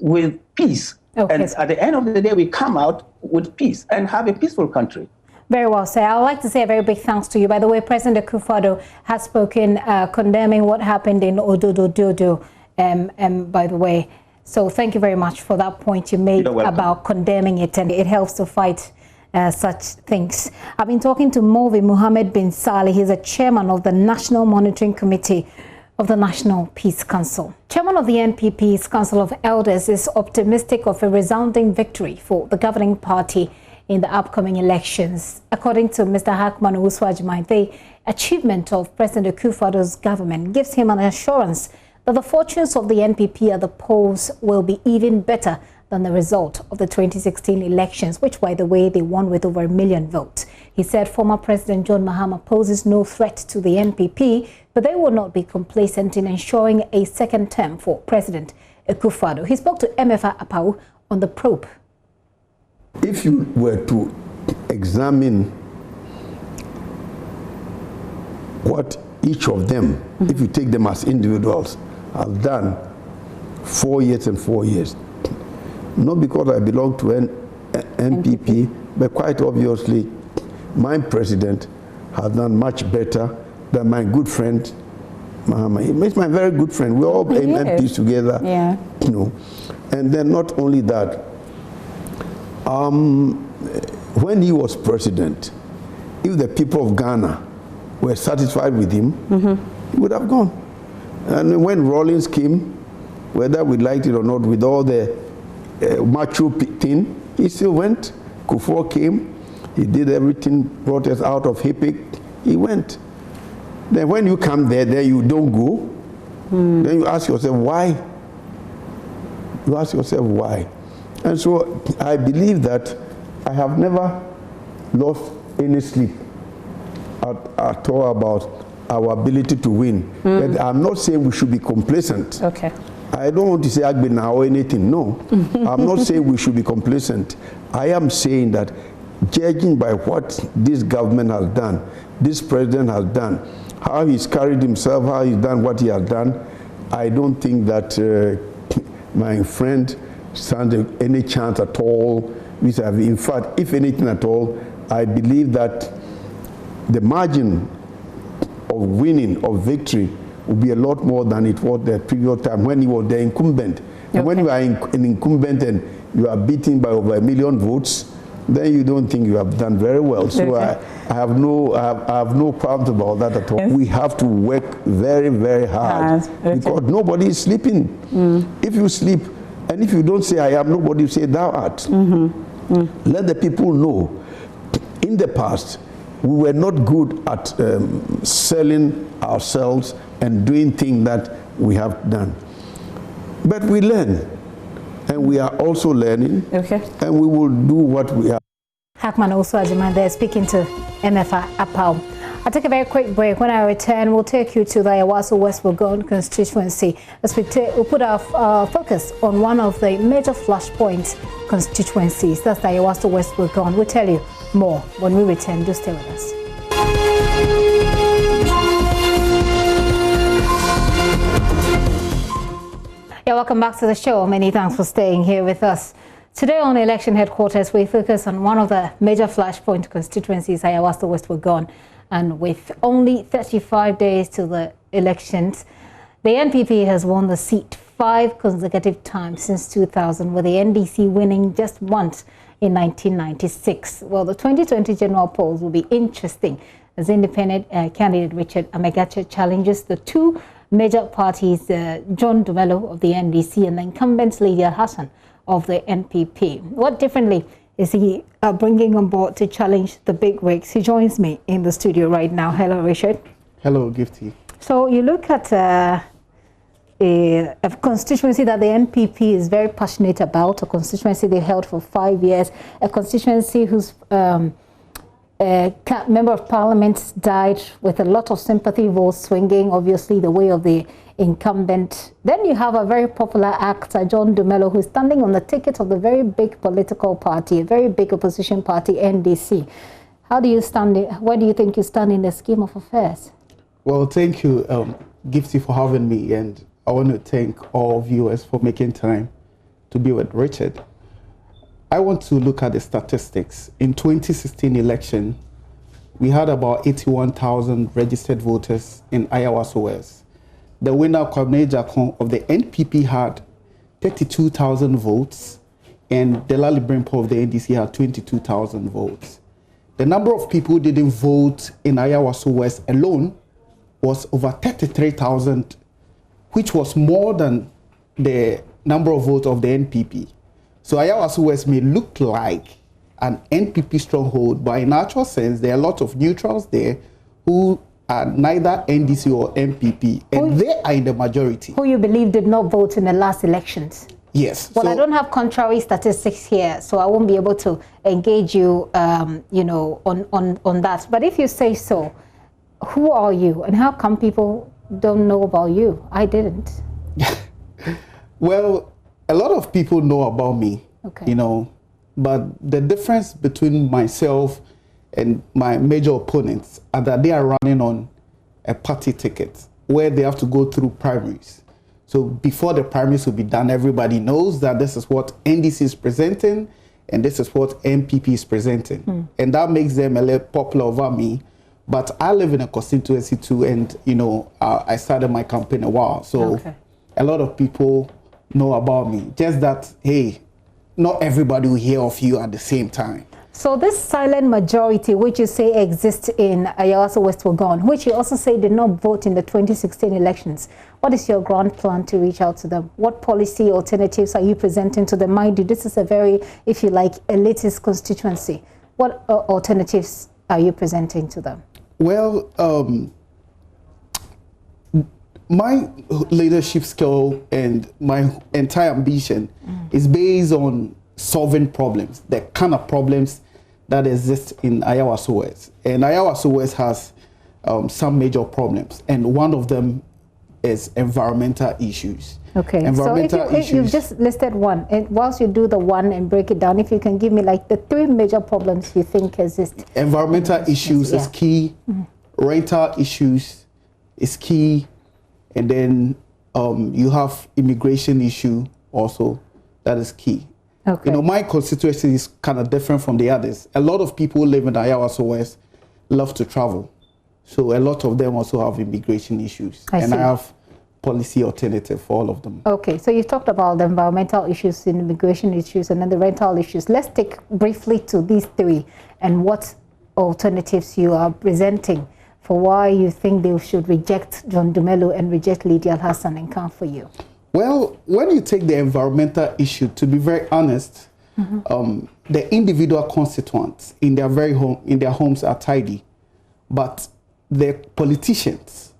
with peace Okay. And at the end of the day, we come out with peace and have a peaceful country. Very well, sir. I would like to say a very big thanks to you. By the way, President ACKAH-BLAY has spoken condemning what happened in ODODODIODOO, by the way. So thank you very much for that point you made about condemning it, and it helps to fight such things. I've been talking to Mulvi Muhammad bin Saleh. He's a chairman of the National Monitoring Committee of the National Peace Council. Chairman of the NPP's Council of Elders is optimistic of a resounding victory for the governing party in the upcoming elections. According to Mr. Hackman Uswajimai, the achievement of President ACKAH-BLAY's government gives him an assurance that the fortunes of the NPP at the polls will be even better than the result of the 2016 elections, which, by the way, they won with over 1 million votes. He said former President John Mahama poses no threat to the NPP, but they will not be complacent in ensuring a second term for President ACKAH-BLAY. He spoke to MFANTSEMAN on the probe. If you were to examine what each of them, if you take them as individuals, have done 4 years and 4 years, not because I belong to an NPP, but quite obviously my president has done much better than my good friend Mahama. He's my very good friend. We're all MPs together. Yeah. You know. And then not only that, when he was president, if the people of Ghana were satisfied with him, he would have gone. And when Rawlings came, whether we liked it or not, with all the macho thing, he still went. Kufuor came, he did everything, brought us out of HIPIC, he went. Then when you come there, then you don't go, then you ask yourself why? You ask yourself why? And so I believe that I have never lost any sleep at all about our ability to win. But I'm not saying we should be complacent. Okay. I don't want to say Agbena or anything, no. I'm not saying we should be complacent. I am saying that judging by what this government has done, this president has done, how he's carried himself, how he's done what he has done, I don't think that my friend stands any chance at all. In fact, if anything at all, I believe that the margin of winning, of victory, will be a lot more than it was the previous time when he was the incumbent. Okay. And when you are an incumbent and you are beaten by over 1 million votes, then you don't think you have done very well. So okay. I have no problems about that at all. Yes. We have to work very, very hard because nobody is sleeping. If you sleep, and if you don't say I am, nobody will say thou art. Let the people know. In the past, we were not good at selling ourselves and doing things that we have done. But we learn, and we are also learning, and we will do what we have. Hackman also Ajiman there speaking to MFANTSEMAN. I'll take a very quick break. When I return, we'll take you to the Ayawaso West Wuogon constituency as we'll put our focus on one of the major flashpoint constituencies. That's the Ayawaso West Wuogon. We'll tell you more when we return. Do stay with us. Yeah, welcome back to the show. Many thanks for staying here with us. Today on Election Headquarters, we focus on one of the major flashpoint constituencies, Ayawaso West Wuogon. And with only 35 days to the elections, the NPP has won the seat 5 consecutive times since 2000, with the NDC winning just once in 1996. Well, the 2020 general polls will be interesting as independent candidate Richard Amegache challenges the two major parties, John Dumelo of the NDC and the incumbent Lydia Hassan of the NPP. What differently is he bringing on board to challenge the big wigs? He joins me in the studio right now. Hello, Richard. Hello, Gifty. So you look at a constituency that the NPP is very passionate about, a constituency they held for 5 years, a constituency whose member of parliament died with a lot of sympathy votes swinging, obviously, the way of the incumbent. Then you have a very popular actor, John Dumelo, who's standing on the ticket of the very big political party, a very big opposition party, NDC. How do you stand? Where do you think you stand in the scheme of affairs? Well, thank you, Gifty, for having me, and I want to thank all viewers for making time to be with Richard. I want to look at the statistics. In 2016 election, we had about 81,000 registered voters in Iowa OS. The winner, Kwame Jakon of the NPP, had 32,000 votes, and Delali Brimpo of the NDC had 22,000 votes. The number of people who didn't vote in Iowa OS alone was over 33,000, which was more than the number of votes of the NPP. So Iowa OS may look like an NPP stronghold, but in actual sense, there are a lot of neutrals there who are neither NDC or NPP, and they are in the majority. Who you believe did not vote in the last elections? Yes. Well, I don't have contrary statistics here, so I won't be able to engage you, you know, on that. But if you say so, who are you, and how come people don't know about you? I didn't. Well, a lot of people know about me, you know, but the difference between myself and my major opponents are that they are running on a party ticket where they have to go through primaries. So before the primaries will be done, everybody knows that this is what NDC is presenting and this is what NPP is presenting. And that makes them a little popular over me. But I live in a constituency too, and, you know, I started my campaign a while. So a lot of people know about me. Just that, hey, not everybody will hear of you at the same time. So this silent majority, which you say exists in Iowa West Wagon, which you also say did not vote in the 2016 elections, what is your grand plan to reach out to them? What policy alternatives are you presenting to them? Mind you, this is a very, if you like, elitist constituency. What alternatives are you presenting to them? Well, my leadership skill and my entire ambition is based on solving problems, the kind of problems that exist in Iowa OS. And Iowa OS has some major problems, and one of them is environmental issues. Okay, so if you've just listed one, and whilst you do the one and break it down, if you can give me like the 3 major problems you think exist. Environmental issues is key, rental issues is key, and then you have immigration issue also, that is key. Okay. You know, my constituency is kind of different from the others. A lot of people who live in Iowa OS love to travel. So a lot of them also have immigration issues. I have policy alternative for all of them. Okay, so you've talked about the environmental issues, and immigration issues, and then the rental issues. Let's take briefly to these 3 and what alternatives you are presenting for why you think they should reject John Dumelo and reject Lydia Hassan and come for you. Well, when you take the environmental issue, to be very honest, the individual constituents in their homes are tidy, but the politicians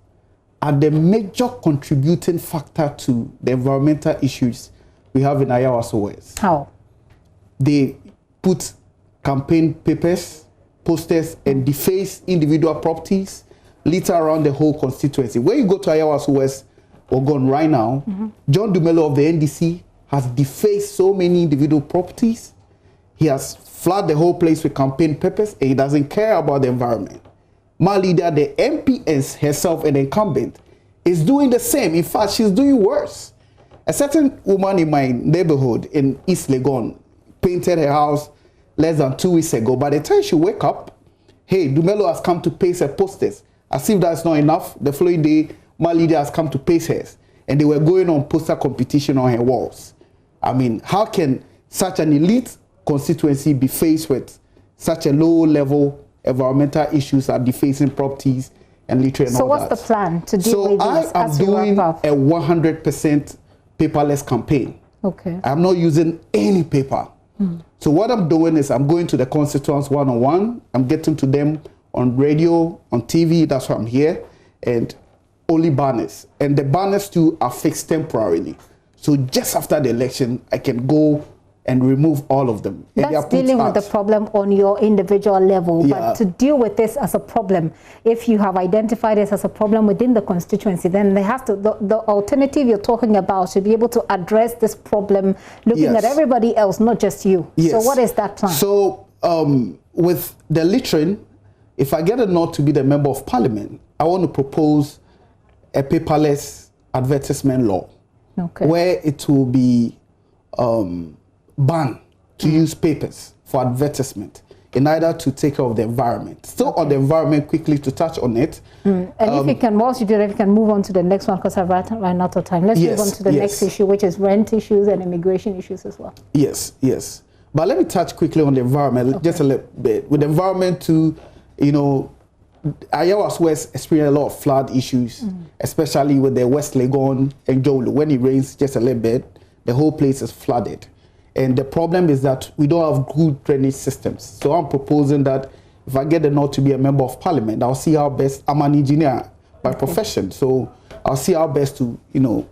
are the major contributing factor to the environmental issues we have in Iowa OS. How? They put campaign papers, posters, and deface individual properties, litter around the whole constituency. When you go to Iowa OS, Ogon right now, John Dumelo of the NDC has defaced so many individual properties. He has flooded the whole place with campaign papers, and he doesn't care about the environment. My leader, the MP herself, an incumbent, is doing the same. In fact, she's doing worse. A certain woman in my neighborhood in East Legon painted her house less than 2 weeks ago. By the time she wake up, hey, Dumelo has come to paste her posters. As if that's not enough, the following day, my leader has come to pace hers, and they were going on poster competition on her walls. I mean, how can such an elite constituency be faced with such a low-level environmental issues like defacing properties and litter and all that? So what's the plan to deal with this? So I am doing a 100% paperless campaign. Okay. I'm not using any paper. So what I'm doing is I'm going to the constituents one-on-one. I'm getting to them on radio, on TV. That's why I'm here. And only banners, and the banners too are fixed temporarily. So just after the election, I can go and remove all of them. That's dealing with the problem on your individual level. Yeah. But to deal with this as a problem, if you have identified this as a problem within the constituency, then they have to, the alternative you're talking about should be able to address this problem, looking at everybody else, not just you. So what is that plan? So with the littering, if I get a nod to be the member of parliament, I want to propose a paperless advertisement law, where it will be banned to use papers for advertisement in order to take care of the environment. Still on the environment, quickly to touch on it. And if you can, whilst you do that, you can move on to the next one because I've run out of time. Let's move on to the next issue, which is rent issues and immigration issues as well. Yes. But let me touch quickly on the environment, just a little bit. With the environment too, you know, Ayawa's West experienced a lot of flood issues, especially with the West Legon and Jolu. When it rains just a little bit, the whole place is flooded. And the problem is that we don't have good drainage systems. So I'm proposing that if I get the nod to be a member of parliament, I'll see how best. I'm an engineer by profession, so I'll see how best to, you know,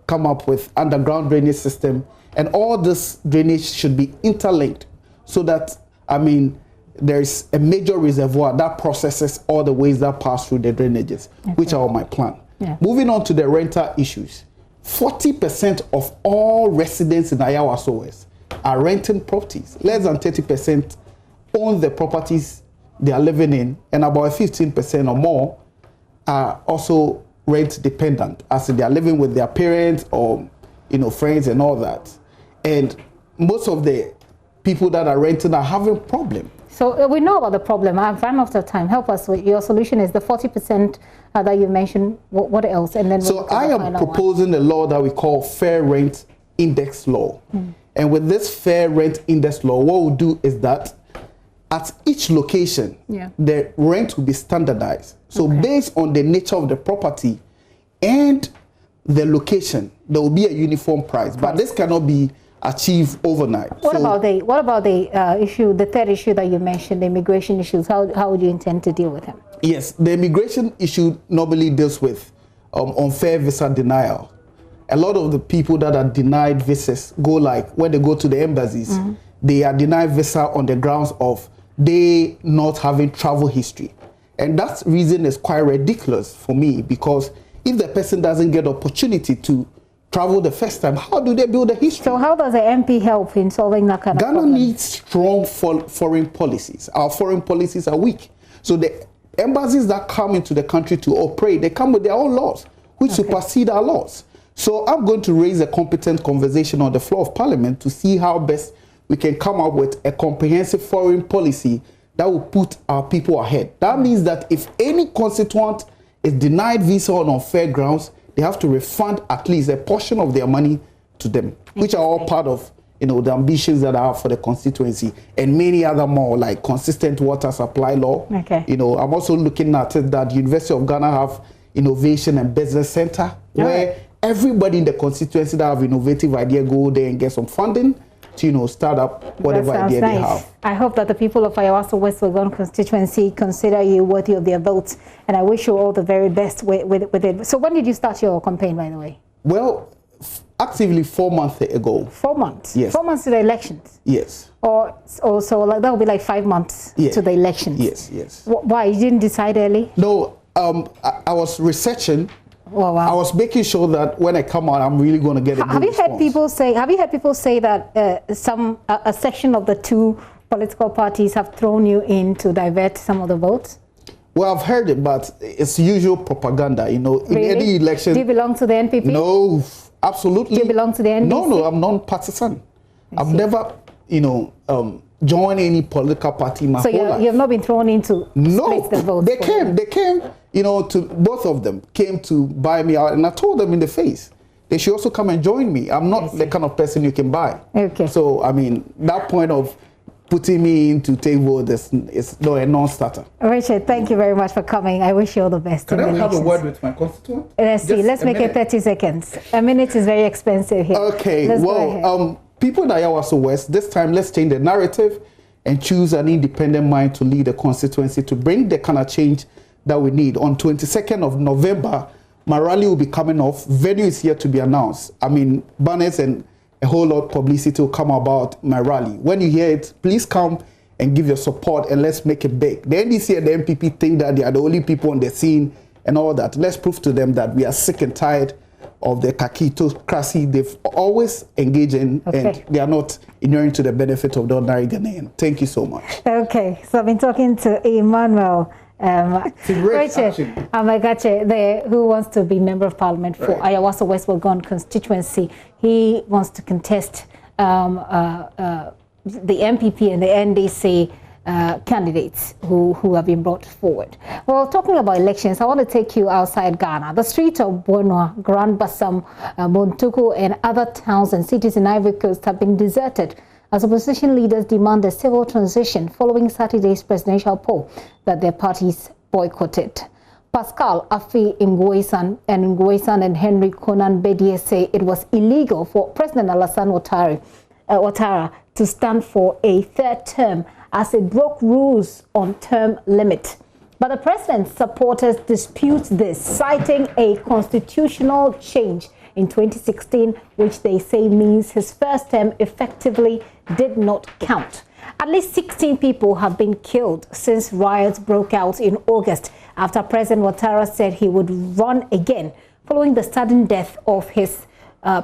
come up with underground drainage system. And all this drainage should be interlinked so that, I mean, there's a major reservoir that processes all the ways that pass through the drainages, which are on my plan. Moving on to the rental issues. 40% of all residents in Ayawa's West are renting properties. Less than 30% own the properties they are living in, and about 15% or more are also rent dependent, as they are living with their parents or, you know, friends and all that. And most of the people that are renting are having problems. So we know about the problem. I've run out of time. Help us with your solution is the 40% that you mentioned. What else? And then so I am proposing a law that we call Fair Rent Index Law. And with this Fair Rent Index Law, what we'll do is that at each location, the rent will be standardized. So based on the nature of the property and the location, there will be a uniform price. But this cannot be achieved overnight. What about the issue, the third issue that you mentioned, the immigration issues? How would you intend to deal with them? Yes, the immigration issue normally deals with unfair visa denial. A lot of the people that are denied visas go like, when they go to the embassies, they are denied visa on the grounds of they not having travel history. And that reason is quite ridiculous for me, because if the person doesn't get opportunity to travel the first time, how do they build a history? So how does the MP help in solving that kind of problem? Ghana needs strong foreign policies. Our foreign policies are weak. So the embassies that come into the country to operate, they come with their own laws, which supersede our laws. So I'm going to raise a competent conversation on the floor of parliament to see how best we can come up with a comprehensive foreign policy that will put our people ahead. That means that if any constituent is denied visa on unfair grounds, they have to refund at least a portion of their money to them, which are all part of, you know, the ambitions that I have for the constituency, and many other more, like consistent water supply law. You know, I'm also looking at it that University of Ghana have innovation and business center, where everybody in the constituency that have innovative idea go there and get some funding to, you know, start up whatever idea they have. I hope that the people of Ayawaso West Legon constituency consider you worthy of their votes, and I wish you all the very best with it. So when did you start your campaign, by the way? Well, actively 4 months ago. 4 months? Yes. 4 months to the elections? Yes. Or so like that will be like 5 months to the elections? Yes. Why? You didn't decide early? No, I was researching. Oh, wow. I was making sure that when I come out, I'm really going to get a good response. Have you heard people say that a section of the two political parties have thrown you in to divert some of the votes? Well, I've heard it, but it's usual propaganda, you know. Really? In any election. Do you belong to the NPP? No, absolutely. Do you belong to the NDC? No, I'm non-partisan. I've never, you know, joined any political party in my whole life. So you have not been thrown into split the votes? They came, you know, to both of them came to buy me out, and I told them in the face they should also come and join me. I'm not the kind of person you can buy. So I mean, that point of putting me into take vote is a non-starter. Richard, thank you very much for coming. I wish you all the best. Can I have a word with my constituent? Let's see. Let's make it 30 seconds. A minute is very expensive here. Okay. Well, people in Ayawaso West, this time let's change the narrative and choose an independent mind to lead the constituency to bring the kind of change that we need. On 22nd of November, my rally will be coming off. Venue is here to be announced. I mean, banners and a whole lot of publicity will come about my rally. When you hear it, please come and give your support, and let's make it big. The NDC and the MPP think that they are the only people on the scene and all that. Let's prove to them that we are sick and tired of the kakitocracy they've always engaged in, and they are not inuring to the benefit of the ordinary Ghanaian. Thank you so much. Okay, so I've been talking to Emmanuel Amagache, who wants to be Member of Parliament for Ayawaso West Legon constituency. He wants to contest the the MPP and the NDC candidates who have been brought forward. Well, talking about elections, I want to take you outside Ghana. The streets of Bonua, Grand Bassam, Montuku, and other towns and cities in Ivory Coast have been deserted as opposition leaders demand a civil transition following Saturday's presidential poll that their parties boycotted. Pascal Afi Nguesan and Henry Konan Bedie say it was illegal for President Alassane Ouattara to stand for a third term as it broke rules on term limit. But the president's supporters dispute this, citing a constitutional change in 2016, which they say means his first term effectively did not count. At least 16 people have been killed since riots broke out in August after President Ouattara said he would run again following the sudden death of his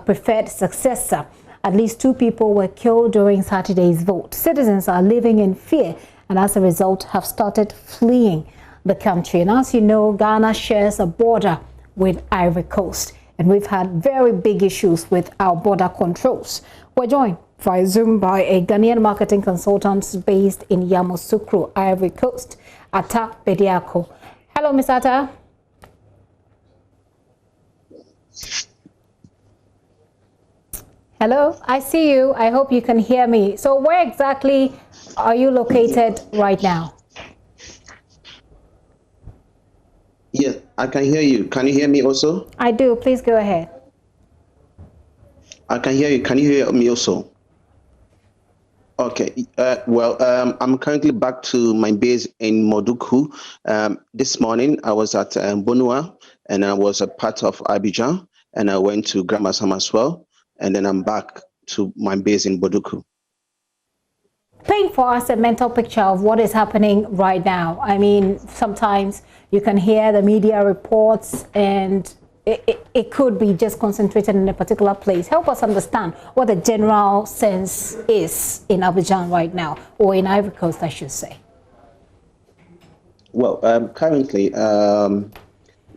preferred successor. At least 2 people were killed during Saturday's vote. Citizens are living in fear and as a result have started fleeing the country. And as you know, Ghana shares a border with Ivory Coast, and we've had very big issues with our border controls. We're joined via Zoom by a Ghanaian marketing consultant based in Yamoussoukro, Ivory Coast, ACKAH-BLAY. Hello, Ms. Atta. Hello, I see you. I hope you can hear me. So where exactly are you located right now? Yes, I can hear you. Can you hear me also? I do. Please go ahead. I can hear you. Can you hear me also? Okay. I'm currently back to my base in Moduku. This morning, I was at Bonua, and I was a part of Abidjan, and I went to Grand Bassam as well, and then I'm back to my base in Moduku. Paint for us a mental picture of what is happening right now. I mean, sometimes you can hear the media reports and it could be just concentrated in a particular place. Help us understand what the general sense is in Abidjan right now, or in Ivory Coast, I should say. Well, currently, the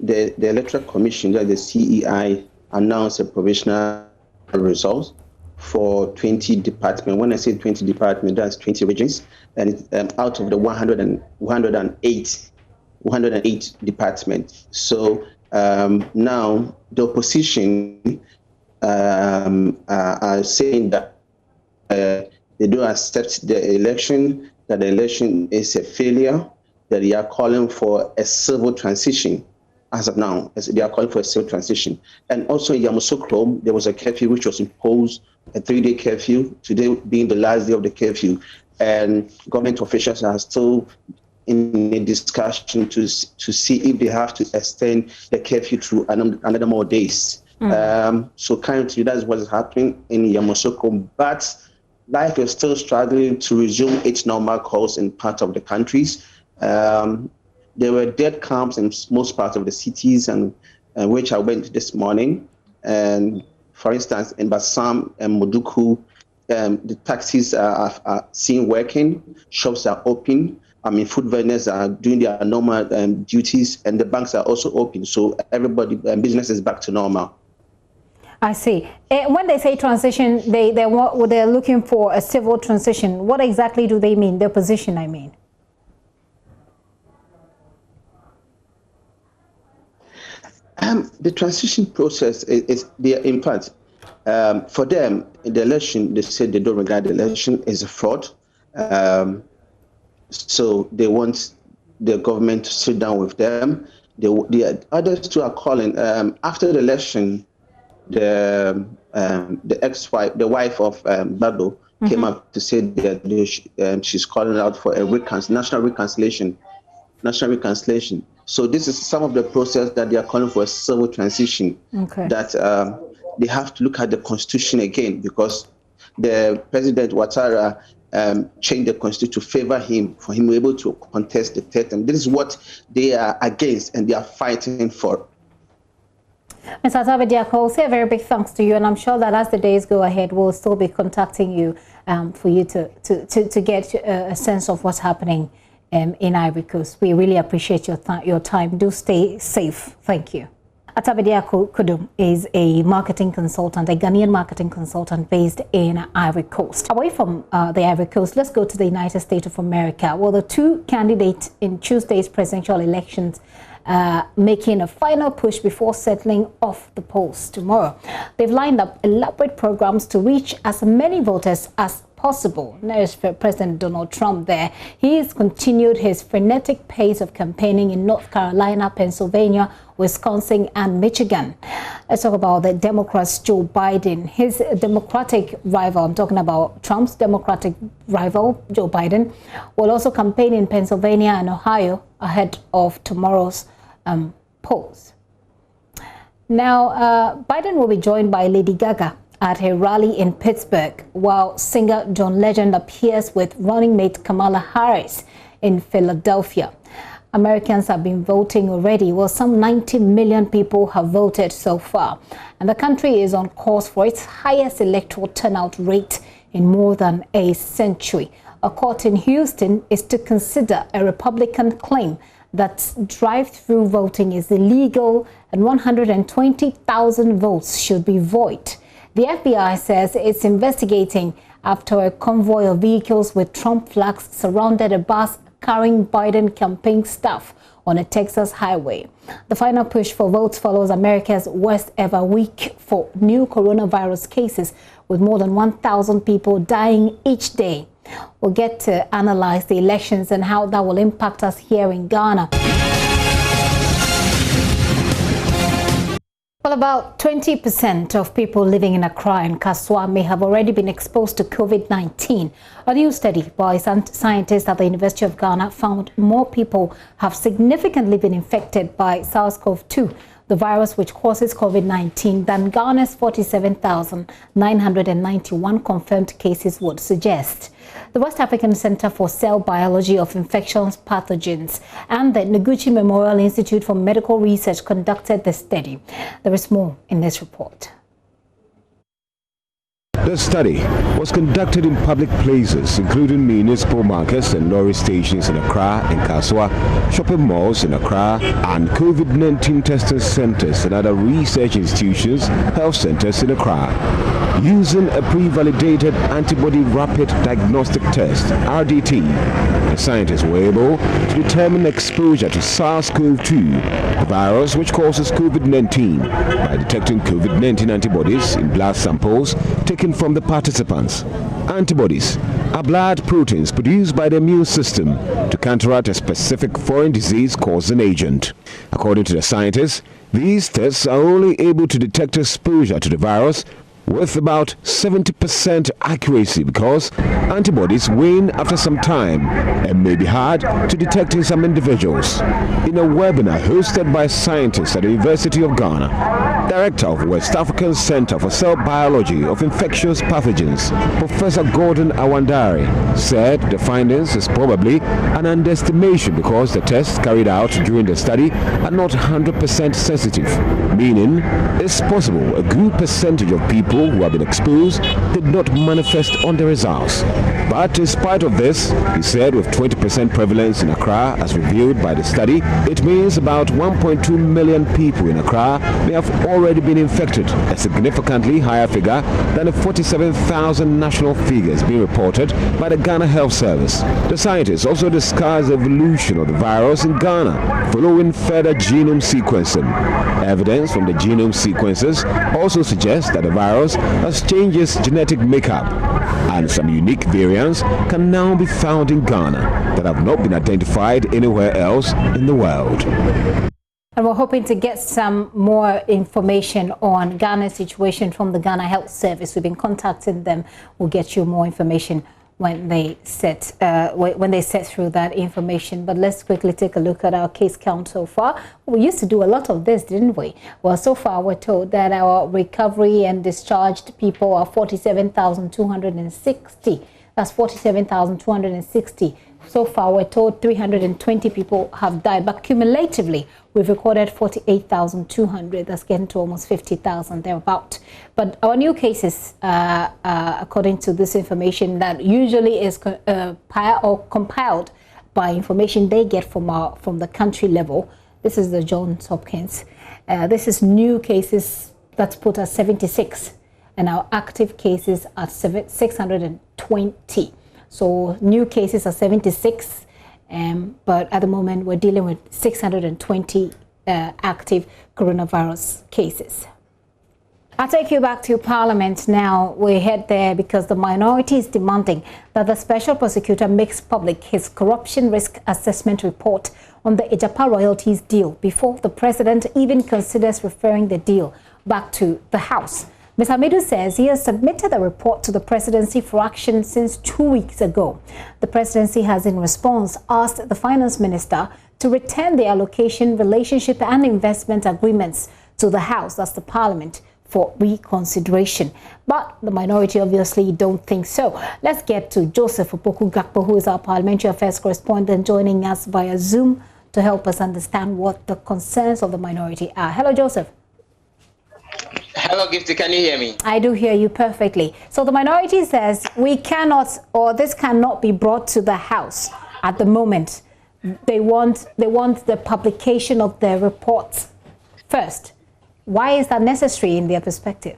Electoral Commission, the CEI, announced a provisional results for 20 departments. When I say 20 departments, that's 20 regions, and out of the 108 departments. So now the opposition are saying that they don't accept the election, that the election is a failure, that they are calling for a civil transition. As of now, as they are calling for a civil transition. And also in Yamoussoukro, there was a curfew which was imposed, a 3-day curfew, today being the last day of the curfew. And government officials are still in a discussion to see if they have to extend the curfew to another more days. So currently that is what is happening in Yamoussoukro, but life is still struggling to resume its normal course in part of the countries. There were dead camps in most parts of the cities, and which I went this morning. And for instance, in Bassam and Moduku, the taxis are seen working, shops are open. I mean, food vendors are doing their normal duties, and the banks are also open. So everybody, business is back to normal. I see. When they say transition, they're looking for a civil transition. What exactly do they mean? Their position, I mean. The transition process is in fact, for them, the election, they said they don't regard the election as a fraud. So they want the government to sit down with them. The others too are calling. After the election, the ex-wife, the wife of Bado, came up to say that she's calling out for a national reconciliation. So this is some of the process that they are calling for a civil transition. Okay. That they have to look at the constitution again, because the President Ouattara changed the constitution to favor him, for him able to contest the third term. This is what they are against and they are fighting for. Mr. ACKAH-BLAY, I'll say a very big thanks to you, and I'm sure that as the days go ahead, we'll still be contacting you for you to get a sense of what's happening in Ivory Coast. We really appreciate your time. Do stay safe. Thank you. ACKAH-BLAY is a marketing consultant, a Ghanaian marketing consultant based in Ivory Coast. Away from the Ivory Coast, let's go to the United States of America. Well, the two candidates in Tuesday's presidential elections making a final push before settling off the polls tomorrow. They've lined up elaborate programs to reach as many voters as possible. There's President Donald Trump there. He has continued his frenetic pace of campaigning in North Carolina, Pennsylvania, Wisconsin, and Michigan. Let's talk about the Democrats' Joe Biden. His Democratic rival, I'm talking about Trump's Democratic rival, Joe Biden, will also campaign in Pennsylvania and Ohio ahead of tomorrow's polls. Now, Biden will be joined by Lady Gaga at a rally in Pittsburgh, while singer John Legend appears with running mate Kamala Harris in Philadelphia. Americans have been voting already. Well, some 90 million people have voted so far, and the country is on course for its highest electoral turnout rate in more than a century. A court in Houston is to consider a Republican claim that drive-through voting is illegal and 120,000 votes should be void. The FBI says it's investigating after a convoy of vehicles with Trump flags surrounded a bus carrying Biden campaign staff on a Texas highway. The final push for votes follows America's worst ever week for new coronavirus cases, with more than 1,000 people dying each day. We'll get to analyze the elections and how that will impact us here in Ghana. Well, about 20% of people living in Accra and Kaswa may have already been exposed to COVID-19. A new study by scientists at the University of Ghana found more people have significantly been infected by SARS-CoV-2, the virus which causes COVID-19, than Ghana's 47,991 confirmed cases would suggest. The West African Center for Cell Biology of Infectious Pathogens and the Noguchi Memorial Institute for Medical Research conducted the study. There is more in this report. The study was conducted in public places, including municipal markets and lorry stations in Accra and Kaswa, shopping malls in Accra, and COVID-19 testing centers and other research institutions, health centers in Accra. Using a pre-validated antibody rapid diagnostic test, RDT, the scientists were able to determine exposure to SARS-CoV-2, the virus which causes COVID-19, by detecting COVID-19 antibodies in blood samples taken from the participants. Antibodies are blood proteins produced by the immune system to counteract a specific foreign disease-causing agent. According to the scientists, these tests are only able to detect exposure to the virus with about 70% accuracy because antibodies wane after some time and may be hard to detect in some individuals. In a webinar hosted by scientists at the University of Ghana, Director of West African Center for Cell Biology of Infectious Pathogens, Professor Gordon Awandare, said the findings is probably an underestimation because the tests carried out during the study are not 100% sensitive, meaning it's possible a good percentage of people who have been exposed did not manifest on the results. But in spite of this, he said with 20% prevalence in Accra as revealed by the study, it means about 1.2 million people in Accra may have already been infected, a significantly higher figure than the 47,000 national figures being reported by the Ghana Health Service. The scientists also discussed the evolution of the virus in Ghana following further genome sequencing. Evidence from the genome sequences also suggests that the virus has changed its genetic makeup, and some unique variants can now be found in Ghana that have not been identified anywhere else in the world. And we're hoping to get some more information on Ghana's situation from the Ghana Health Service. We've been contacting them. We'll get you more information when they set through that information. But let's quickly take a look at our case count so far. We used to do a lot of this, didn't we? Well, so far we're told that our recovery and discharged people are 47,260. That's 47,260. So far, we're told 320 people have died, but cumulatively, we've recorded 48,200. That's getting to almost 50,000 thereabout. But our new cases, according to this information, that usually is compiled by information they get from the country level. This is the Johns Hopkins. This is new cases that's put at 76, and our active cases at 620. So new cases are 76, but at the moment we're dealing with 620 active coronavirus cases. I'll take you back to Parliament now. We head there because the minority is demanding that the Special Prosecutor makes public his corruption risk assessment report on the ACKAH-BLAY royalties deal before the President even considers referring the deal back to the House. Ms. Hamidu says he has submitted a report to the Presidency for action since 2 weeks ago. The Presidency has in response asked the Finance Minister to return the allocation, relationship and investment agreements to the House, that's the Parliament, for reconsideration. But the minority obviously don't think so. Let's get to Joseph Opoku-Gakpo, who is our Parliamentary Affairs Correspondent, joining us via Zoom to help us understand what the concerns of the minority are. Hello, Joseph. Hello, Gifty. Can you hear me? I do hear you perfectly. So the minority says we cannot, or this cannot be brought to the House at the moment. They want the publication of their reports first. Why is that necessary in their perspective?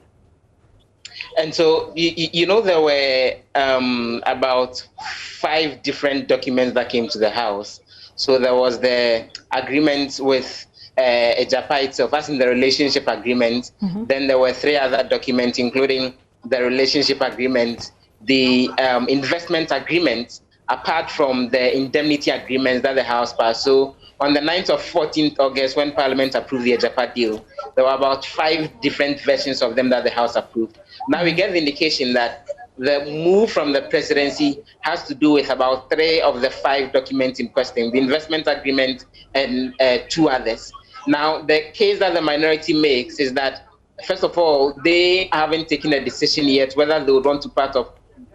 And so, you know, there were about 5 different documents that came to the House. So there was the agreement with ACKAH-BLAY itself, as in the relationship agreement. Then there were 3 other documents, including the relationship agreement, the investment agreement, apart from the indemnity agreements that the House passed. So on the 9th of 14th August, when Parliament approved the ACKAH-BLAY deal, there were about 5 different versions of them that the House approved. Now we get the indication that the move from the Presidency has to do with about 3 of the 5 documents in question, the investment agreement and 2 others. Now, the case that the minority makes is that, first of all, they haven't taken a decision yet whether they would want to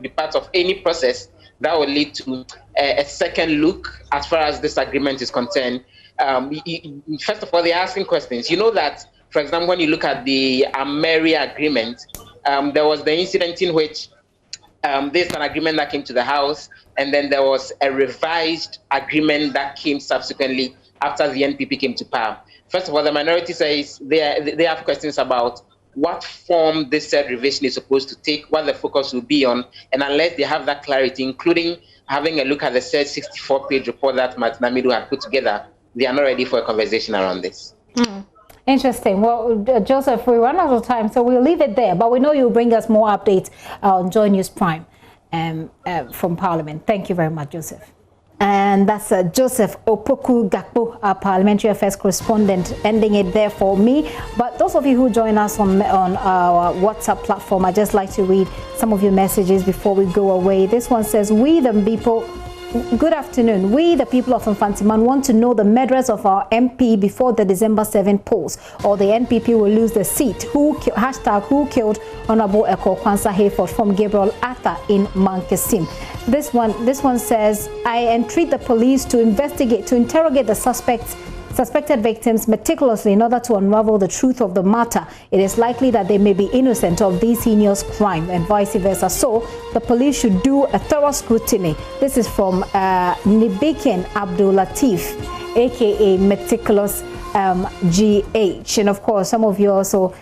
be part of any process that will lead to a second look as far as this agreement is concerned. First of all, they're asking questions. You know that, for example, when you look at the AMERI agreement, there was the incident in which there's an agreement that came to the House, and then there was a revised agreement that came subsequently after the NPP came to power. First of all, the minority says they have questions about what form this said revision is supposed to take, what the focus will be on, and unless they have that clarity, including having a look at the said 64-page report that Martin Hamidu had put together, they are not ready for a conversation around this. Interesting. Well, Joseph, we run out of time, so we'll leave it there. But we know you'll bring us more updates on JoyNews Prime from Parliament. Thank you very much, Joseph. And that's Joseph Opoku-Gakpo, our Parliamentary Affairs Correspondent, ending it there for me. But those of you who join us on our WhatsApp platform, I'd just like to read some of your messages before we go away. This one says, we the people... Good afternoon. We, the people of MFANTSEMAN, want to know the murderers of our MP before the December 7 polls, or the NPP will lose the seat. Who killed Honorable Eko Kwanza Hayford from Gabriel Arthur in Mankesim? This one says, I entreat the police to interrogate the suspected victims meticulously in order to unravel the truth of the matter. It is likely that they may be innocent of these heinous crime and vice versa. So the police should do a thorough scrutiny. This is from Nibikin Abdul Latif, aka Meticulous GH. And of course, some of you also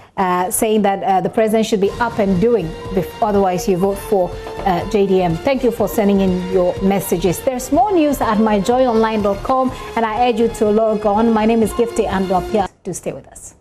saying that the president should be up and doing, otherwise you vote for JDM. Thank you for sending in your messages. There's more news at myjoyonline.com, and I urge you to log on. My name is GIFTY and APPIAH. Do stay with us.